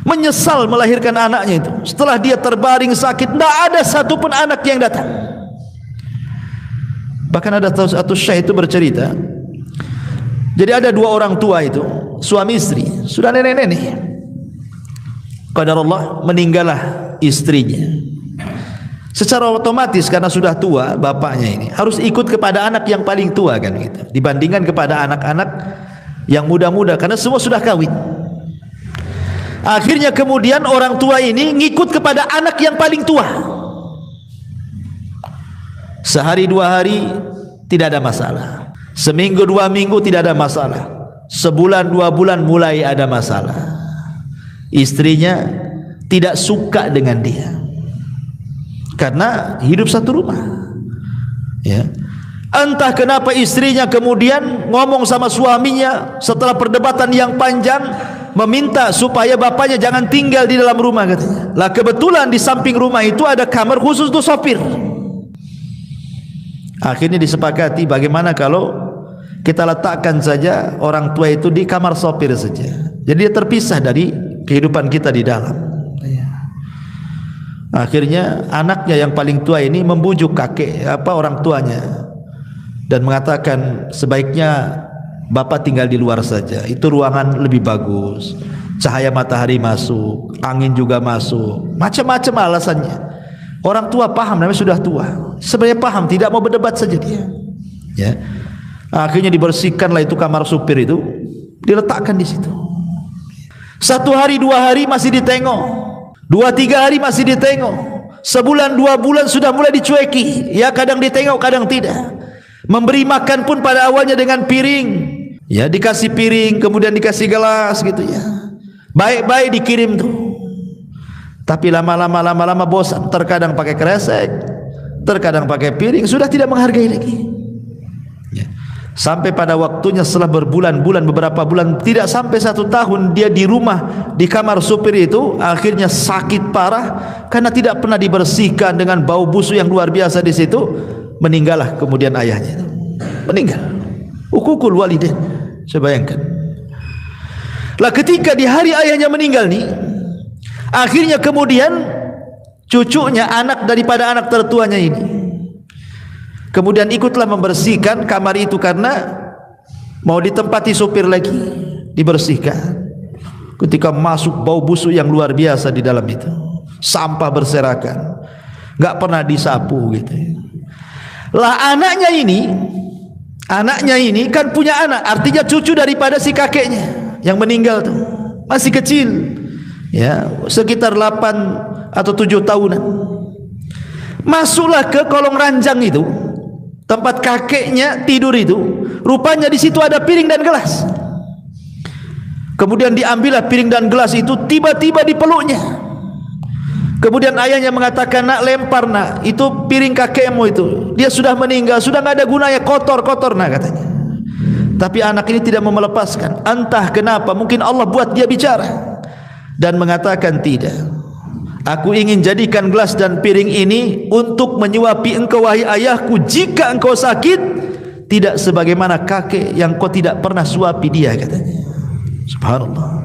Menyesal melahirkan anaknya itu. Setelah dia terbaring sakit, tidak ada satupun anak yang datang. Bahkan ada satu syekh itu bercerita, jadi ada dua orang tua itu, suami istri, sudah nenek-nenek. Qadarullah, meninggallah istrinya. Secara otomatis karena sudah tua bapaknya ini harus ikut kepada anak yang paling tua kan gitu, dibandingkan kepada anak-anak yang muda-muda karena semua sudah kawin. Akhirnya kemudian orang tua ini ngikut kepada anak yang paling tua. Sehari dua hari tidak ada masalah, seminggu dua minggu tidak ada masalah, sebulan dua bulan mulai ada masalah. Istrinya tidak suka dengan dia karena hidup satu rumah, ya. Entah kenapa istrinya kemudian ngomong sama suaminya setelah perdebatan yang panjang, meminta supaya bapaknya jangan tinggal di dalam rumah katanya. Lah kebetulan di samping rumah itu ada kamar khusus untuk sopir. Akhirnya disepakati bagaimana kalau kita letakkan saja orang tua itu di kamar sopir saja. Jadi dia terpisah dari kehidupan kita di dalam. Akhirnya anaknya yang paling tua ini membujuk orang tuanya dan mengatakan sebaiknya bapak tinggal di luar saja. Itu ruangan lebih bagus, cahaya matahari masuk, angin juga masuk, macam-macam alasannya. Orang tua paham, namanya sudah tua, sebenarnya paham, tidak mau berdebat saja dia. Ya. Akhirnya dibersihkanlah itu kamar supir itu, diletakkan di situ. Satu hari dua hari masih ditengok, dua tiga hari masih ditengok, sebulan dua bulan sudah mulai dicueki. Ya kadang ditengok kadang tidak. Memberi makan pun pada awalnya dengan piring, ya dikasih piring kemudian dikasih gelas gitu ya. Baik-baik dikirim tuh. Tapi lama-lama bosan. Terkadang pakai kresek, terkadang pakai piring, sudah tidak menghargai lagi. Ya. Sampai pada waktunya setelah berbulan-bulan, beberapa bulan, tidak sampai 1 tahun dia di rumah di kamar supir itu, akhirnya sakit parah karena tidak pernah dibersihkan dengan bau busuk yang luar biasa di situ. Meninggallah kemudian ayahnya itu. Meninggal. Uququl walidain. Saya bayangkan. Lah ketika di hari ayahnya meninggal nih, akhirnya kemudian cucunya, anak daripada anak tertuanya ini, kemudian ikutlah membersihkan kamar itu karena mau ditempati supir lagi, dibersihkan. Ketika masuk bau busuk yang luar biasa di dalam itu, sampah berserakan, nggak pernah disapu gitu. Lah anaknya ini kan punya anak, artinya cucu daripada si kakeknya yang meninggal tuh, masih kecil, ya sekitar 8 atau 7 tahunan. Masuklah ke kolong ranjang itu, tempat kakeknya tidur itu, rupanya di situ ada piring dan gelas. Kemudian diambillah piring dan gelas itu, tiba-tiba dipeluknya. Kemudian ayahnya mengatakan, nak lempar nak, itu piring kakekmu itu, dia sudah meninggal, sudah nggak ada gunanya, kotor nak katanya. Tapi anak ini tidak mau melepaskan. Entah kenapa, mungkin Allah buat dia bicara dan mengatakan, tidak, aku ingin jadikan gelas dan piring ini untuk menyuapi engkau wahai ayahku jika engkau sakit, tidak sebagaimana kakek yang kau tidak pernah suapi dia, katanya. Subhanallah.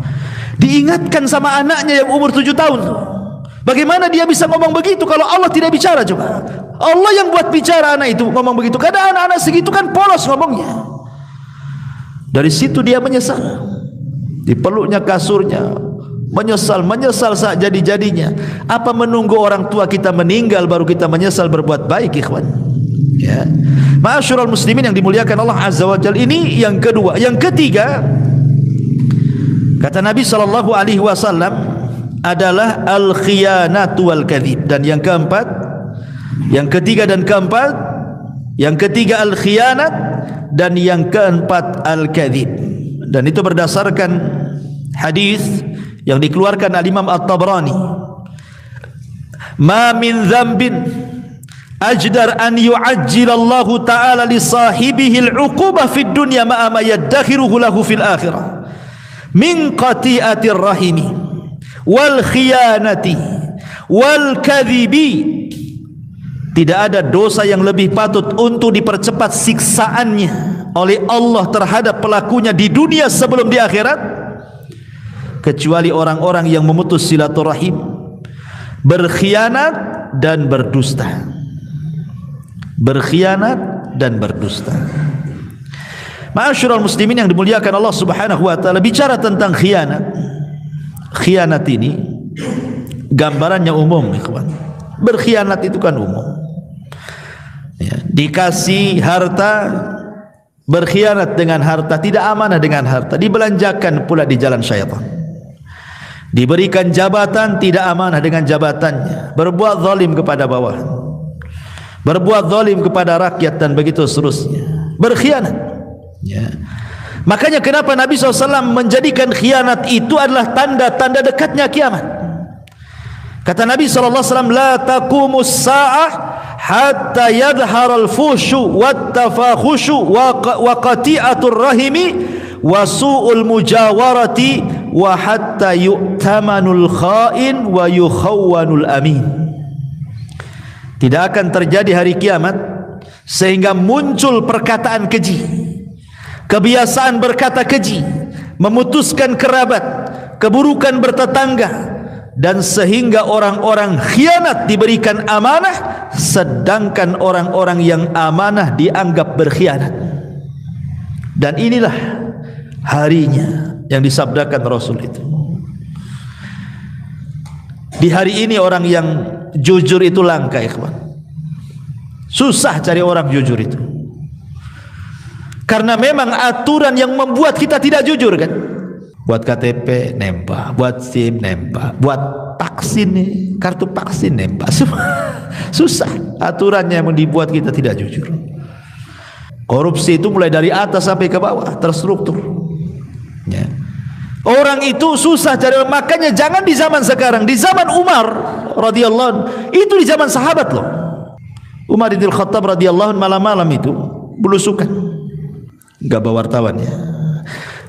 Diingatkan sama anaknya yang umur 7 tahun. Bagaimana dia bisa ngomong begitu kalau Allah tidak bicara? Coba Allah yang buat bicara anak itu ngomong begitu. Kadang anak-anak segitu kan polos ngomongnya. Dari situ dia menyesal, dipeluknya kasurnya, menyesal saat jadi-jadinya. Apa menunggu orang tua kita meninggal baru kita menyesal berbuat baik, ikhwan? Ya, ma'asyiral muslimin yang dimuliakan Allah Azza wa Jalla. Ini yang kedua. Yang ketiga, kata Nabi sallallahu alaihi wasallam, adalah al-khiyanatu wal kadhib. Dan yang keempat, yang ketiga dan keempat, yang ketiga al-khiyanat dan yang keempat al-kadhib. Dan itu berdasarkan hadis yang dikeluarkan al-Imam At-Tabrani, ma min dzambin ajdar an yu'ajjilallahu ta'ala li sahibihi al-'uqubah fid dunya ma'a ma yaddakhiruhu lahu fil akhirah min qati'atir rahimi wal khiyanati wal kadhibi. Tidak ada dosa yang lebih patut untuk dipercepat siksaannya oleh Allah terhadap pelakunya di dunia sebelum di akhirat, kecuali orang-orang yang memutus silaturahim, berkhianat dan berdusta. Berkhianat dan berdusta. Ma'asyiral muslimin yang dimuliakan Allah Subhanahu wa taala, bicara tentang khianat. Khianat ini gambarannya umum, ikhwan. Berkhianat itu kan umum. Ya, dikasih harta, berkhianat dengan harta, tidak amanah dengan harta, dibelanjakan pula di jalan syaitan. Diberikan jabatan, tidak amanah dengan jabatannya, berbuat zalim kepada bawahan, berbuat zalim kepada rakyat, dan begitu seterusnya. Berkhianat. Ya. Makanya kenapa Nabi SAW menjadikan khianat itu adalah tanda-tanda dekatnya kiamat. Kata Nabi SAW, la taqumus sa'ah hatta yadhhar al-fushu wat-tafakhushu wa qati'atur rahimi wa su'ul mujawarati wa hatta yu'tamanul kha'in wa yukhawwanul amin. Tidak akan terjadi hari kiamat sehingga muncul perkataan keji, kebiasaan berkata keji, memutuskan kerabat, keburukan bertetangga, dan sehingga orang-orang khianat diberikan amanah, sedangkan orang-orang yang amanah dianggap berkhianat. Dan inilah harinya yang disabdakan Rasul itu. Di hari ini orang yang jujur itu langka, ikhwan. Susah cari orang jujur itu, karena memang aturan yang membuat kita tidak jujur kan. Buat KTP nembak, buat SIM nembak, buat vaksin nih, kartu vaksin nembak, susah. Aturannya yang dibuat kita tidak jujur. Korupsi itu mulai dari atas sampai ke bawah, terstruktur. Ya. Orang itu susah cari, makanya jangan di zaman sekarang, di zaman Umar radhiyallahu anhu, itu di zaman sahabat loh. Umar bin Khattab radhiyallahu anhu malam-malam itu belusukan, enggak bawa wartawan ya.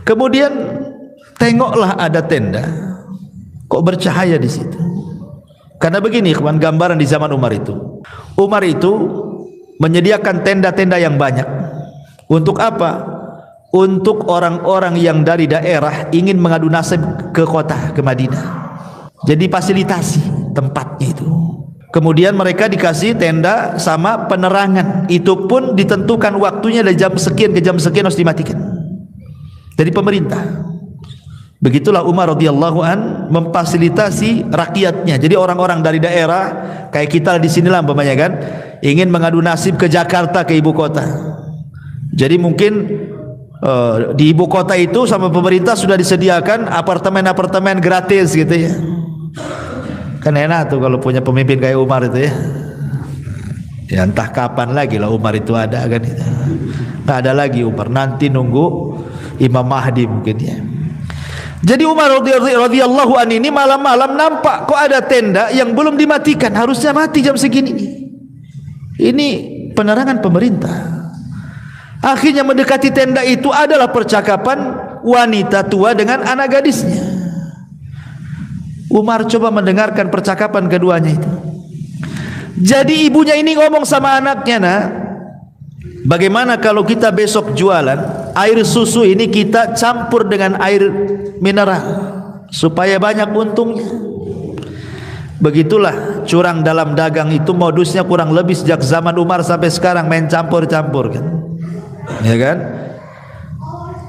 Kemudian tengoklah ada tenda, kok bercahaya di situ. Karena begini, ikhwan, gambaran di zaman Umar itu. Umar itu menyediakan tenda-tenda yang banyak. Untuk apa? Untuk orang-orang yang dari daerah ingin mengadu nasib ke kota, ke Madinah. Jadi fasilitasi tempatnya itu. Kemudian mereka dikasih tenda sama penerangan. Itu pun ditentukan waktunya dari jam sekian ke jam sekian harus dimatikan dari pemerintah. Begitulah Umar radhiyallahu an memfasilitasi rakyatnya. Jadi orang-orang dari daerah kayak kita di sinilah umpamanya kan, ingin mengadu nasib ke Jakarta, ke ibu kota. Jadi mungkin di ibu kota itu sama pemerintah sudah disediakan apartemen-apartemen gratis gitu ya. Kan enak tuh kalau punya pemimpin kayak Umar itu ya. Ya entah kapan lagi lah Umar itu ada kan. Nggak ada lagi Umar, nanti nunggu Imam Mahdi mungkin ya. Jadi Umar radhiyallahu anhu ini malam-malam nampak kok ada tenda yang belum dimatikan, harusnya mati jam segini nih. Ini penerangan pemerintah. Akhirnya mendekati tenda itu adalah percakapan wanita tua dengan anak gadisnya. Umar coba mendengarkan percakapan keduanya itu. Jadi ibunya ini ngomong sama anaknya, nak, bagaimana kalau kita besok jualan air susu ini kita campur dengan air mineral supaya banyak untungnya. Begitulah curang dalam dagang itu modusnya kurang lebih sejak zaman Umar sampai sekarang, main campur-campur kan. Ya kan?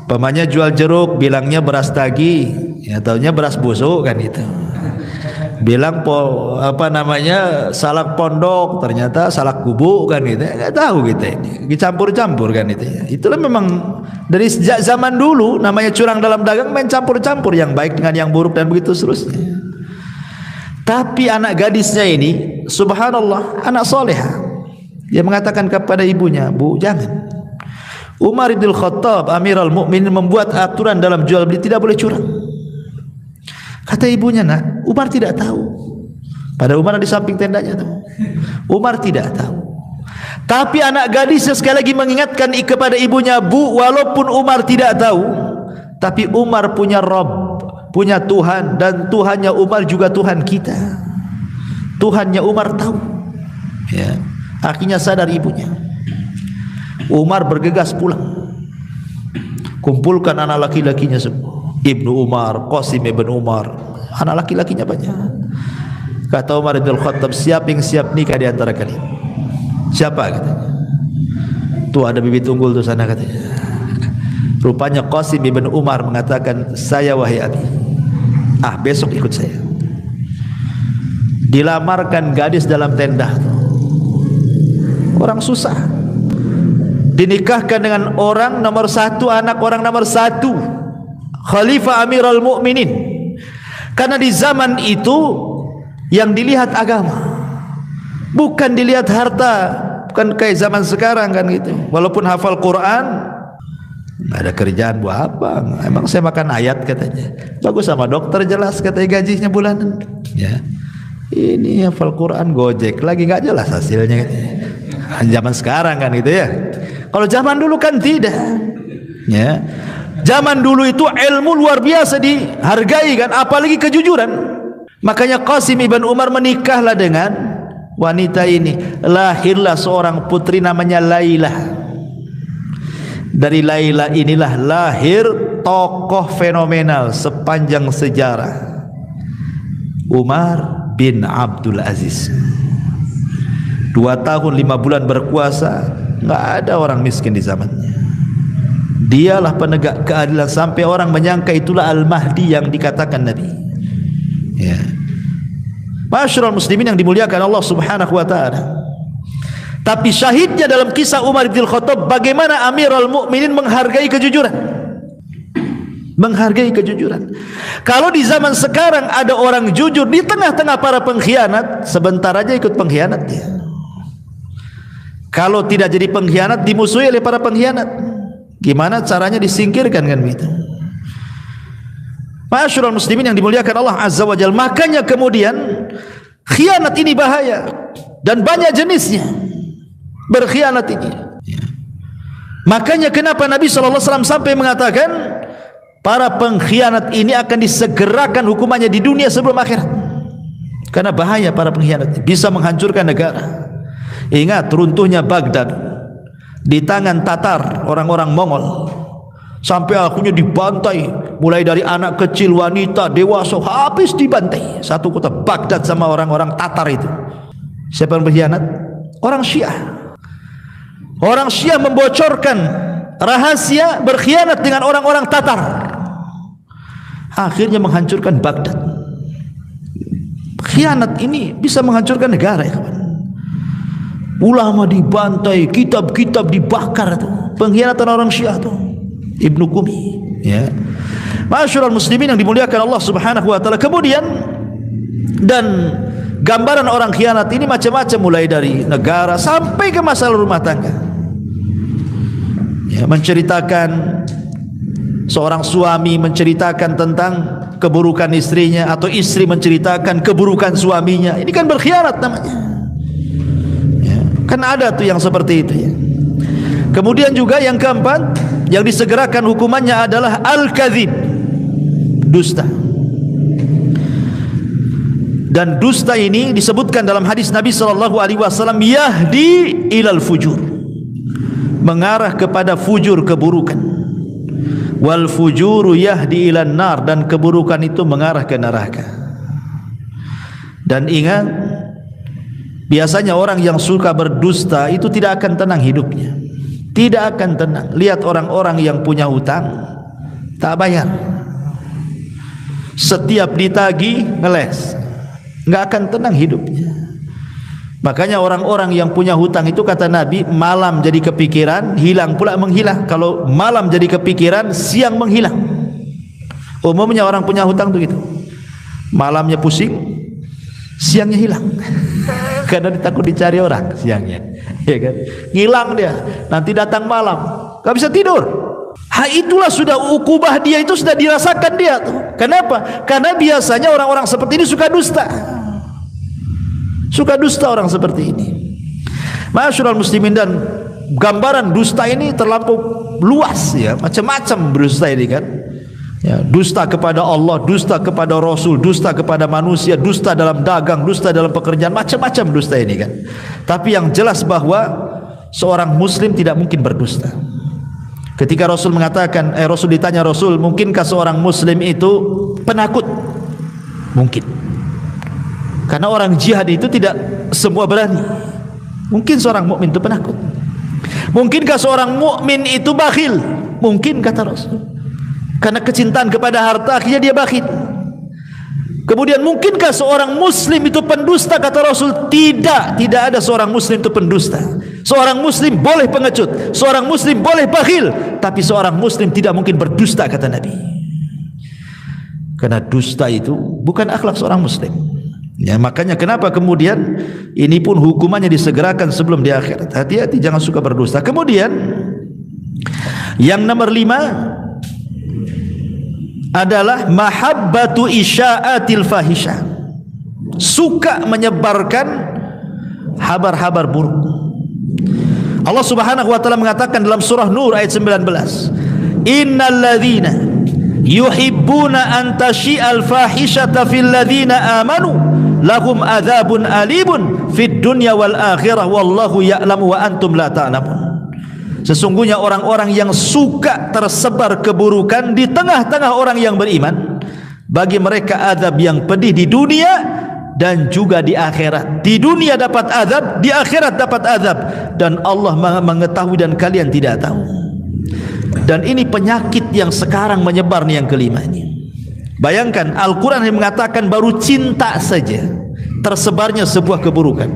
Pemanya jual jeruk bilangnya beras tagi, ya taunya beras busuk kan itu. Bilang salak pondok, ternyata salak kubu kan gitu. Enggak tahu kita ini, dicampur-campur kan itu. Itulah memang dari sejak zaman dulu namanya curang dalam dagang, main campur-campur yang baik dengan yang buruk dan begitu seterusnya. Tapi anak gadisnya ini subhanallah anak soleha. Dia mengatakan kepada ibunya, "Bu, jangan. Umar bin Khattab Amirul Mukminin membuat aturan dalam jual beli tidak boleh curang. Kata ibunya, nak, Umar tidak tahu. Pada Umar di samping tendanya tuh. Umar tidak tahu. Tapi anak gadisnya sekali lagi mengingatkan kepada ibunya, Bu, walaupun Umar tidak tahu, tapi Umar punya Rabb, punya Tuhan, dan Tuhannya Umar juga Tuhan kita. Tuhannya Umar tahu. Ya. Akhirnya sadar ibunya. Umar bergegas pulang. Kumpulkan anak laki-lakinya semua. Ibnu Umar, Qasim ibn Umar, anak laki-lakinya banyak. Kata Umar bin Khattab, siapa yang siap nikah di antara kalian? Siapa katanya? Tuh ada bibit unggul tuh sana katanya. Rupanya Qasim ibn Umar mengatakan, saya wahai abi. Besok ikut saya. Dilamarkan gadis dalam tenda. Orang susah. Dinikahkan dengan orang nomor satu, anak orang nomor satu, Khalifah Amirul Mukminin. Karena di zaman itu yang dilihat agama, bukan dilihat harta. Bukan kayak zaman sekarang kan gitu. Walaupun hafal Quran, nggak ada kerjaan buat apa? Emang saya makan ayat katanya. Bagus sama dokter jelas katanya gajinya bulanan. Ya, ini hafal Quran gojek lagi nggak jelas hasilnya. Zaman sekarang kan gitu ya. Kalau zaman dulu kan tidak. Ya, zaman dulu itu ilmu luar biasa dihargai kan, apalagi kejujuran. Makanya Qasim ibn Umar menikahlah dengan wanita ini. Lahirlah seorang putri namanya Lailah. Dari Lailah inilah lahir tokoh fenomenal sepanjang sejarah, Umar bin Abdul Aziz. 2 tahun 5 bulan berkuasa, nggak ada orang miskin di zamannya. Dialah penegak keadilan sampai orang menyangka itulah Al-Mahdi yang dikatakan Nabi. Ya. Masyarul muslimin yang dimuliakan Allah Subhanahu wa taala. Tapi syahidnya dalam kisah Umar bin Khattab, bagaimana Amirul Mukminin menghargai kejujuran. Menghargai kejujuran. Kalau di zaman sekarang ada orang jujur di tengah-tengah para pengkhianat, sebentar aja ikut pengkhianat dia. Kalau tidak jadi pengkhianat, dimusuhi oleh para pengkhianat. Gimana caranya disingkirkan kan begitu? Masyarul muslimin yang dimuliakan Allah Azza wa Jalla. Makanya kemudian khianat ini bahaya dan banyak jenisnya. Berkhianat ini. Makanya kenapa Nabi SAW sampai mengatakan para pengkhianat ini akan disegerakan hukumannya di dunia sebelum akhirat. Karena bahaya para pengkhianat, bisa menghancurkan negara. Ingat runtuhnya Baghdad di tangan Tatar, orang-orang Mongol. Sampai akhirnya dibantai, mulai dari anak kecil, wanita, dewasa, habis dibantai satu kota Baghdad sama orang-orang Tatar itu. Siapa yang berkhianat? Orang Syiah. Orang Syiah membocorkan rahasia, berkhianat dengan orang-orang Tatar, akhirnya menghancurkan Baghdad. Khianat ini bisa menghancurkan negara ya kawan. Ulama dibantai, kitab-kitab dibakar tuh. Pengkhianatan orang Syiah tuh. Ibnu Qumi, ya. Masyarul muslimin yang dimuliakan Allah Subhanahu wa taala. Kemudian dan gambaran orang khianat ini macam-macam, mulai dari negara sampai ke masalah rumah tangga. Ya, menceritakan seorang suami menceritakan tentang keburukan istrinya, atau istri menceritakan keburukan suaminya. Ini kan berkhianat namanya. Ya, kan ada tuh yang seperti itu ya. Kemudian juga yang keempat yang disegerakan hukumannya adalah al-kadzib, dusta. Dan dusta ini disebutkan dalam hadis Nabi SAW, yahdi ilal fujur, mengarah kepada fujur, keburukan. Wal fujuru yahdi ilan nar, dan keburukan itu mengarah ke neraka. Dan ingat, biasanya orang yang suka berdusta itu tidak akan tenang hidupnya. Tidak akan tenang. Lihat orang-orang yang punya hutang tak bayar, setiap ditagih ngeles, nggak akan tenang hidupnya. Makanya orang-orang yang punya hutang itu kata Nabi, malam jadi kepikiran, hilang pula menghilang. Kalau malam jadi kepikiran, siang menghilang. Umumnya orang punya hutang begitu, malamnya pusing, siangnya hilang. Karena takut dicari orang siangnya, ya kan? Hilang dia, nanti datang malam, gak bisa tidur. Itulah sudah ukubah dia, itu sudah dirasakan dia tuh. Kenapa? Karena biasanya orang-orang seperti ini suka dusta. Suka dusta orang seperti ini. Ma'asyiral muslimin, dan gambaran dusta ini terlampau luas ya, macam-macam dusta ini kan. Ya, dusta kepada Allah, dusta kepada Rasul, dusta kepada manusia, dusta dalam dagang, dusta dalam pekerjaan, macam-macam dusta ini kan. Tapi yang jelas bahwa seorang muslim tidak mungkin berdusta. Ketika Rasul mengatakan, Rasul ditanya, Rasul, mungkinkah seorang muslim itu penakut? Mungkin. Karena orang jihad itu tidak semua berani. Mungkin seorang mukmin itu penakut. Mungkinkah seorang mukmin itu bakhil? Mungkin, kata Rasul. Karena kecintaan kepada harta akhirnya dia bakhil. Kemudian mungkinkah seorang muslim itu pendusta? Kata Rasul, tidak ada seorang muslim itu pendusta. Seorang muslim boleh pengecut, seorang muslim boleh bakhil, tapi seorang muslim tidak mungkin berdusta, kata Nabi. Karena dusta itu bukan akhlak seorang muslim. Ya, makanya kenapa kemudian ini pun hukumannya disegerakan sebelum di akhirat. Hati-hati, jangan suka berdusta. Kemudian yang nomor 5 adalah mahabbatu isya'atil fahisyah, suka menyebarkan habar-habar buruk. Allah Subhanahu wa taala mengatakan dalam surah Nur ayat 19, innal ladzina yuhibbuna an tashi'al fahishata fil ladzina amanu lahum adzabun alimun fid dunya wal akhirah wallahu ya'lamu wa antum la ta'lamun. Sesungguhnya orang-orang yang suka tersebar keburukan di tengah-tengah orang yang beriman, bagi mereka azab yang pedih di dunia dan juga di akhirat. Di dunia dapat azab, di akhirat dapat azab, dan Allah mengetahui dan kalian tidak tahu. Dan ini penyakit yang sekarang menyebar nih, yang kelima ini. Bayangkan, Al-Quran yang mengatakan baru cinta saja tersebarnya sebuah keburukan,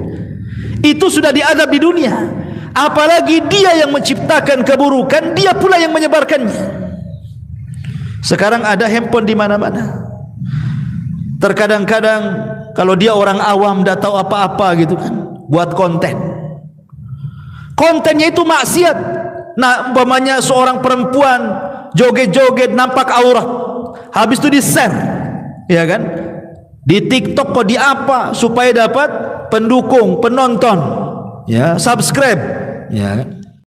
itu sudah diazab di dunia. Apalagi dia yang menciptakan keburukan, dia pula yang menyebarkannya. Sekarang ada handphone di mana-mana. Terkadang-kadang kalau dia orang awam, tidak tahu apa-apa gitu kan, buat konten. Kontennya itu maksiat. Nah, umpamanya seorang perempuan joget-joget nampak aurat, habis itu di-share, ya kan? Di TikTok kok di apa supaya dapat pendukung, penonton, ya, subscribe. Ya,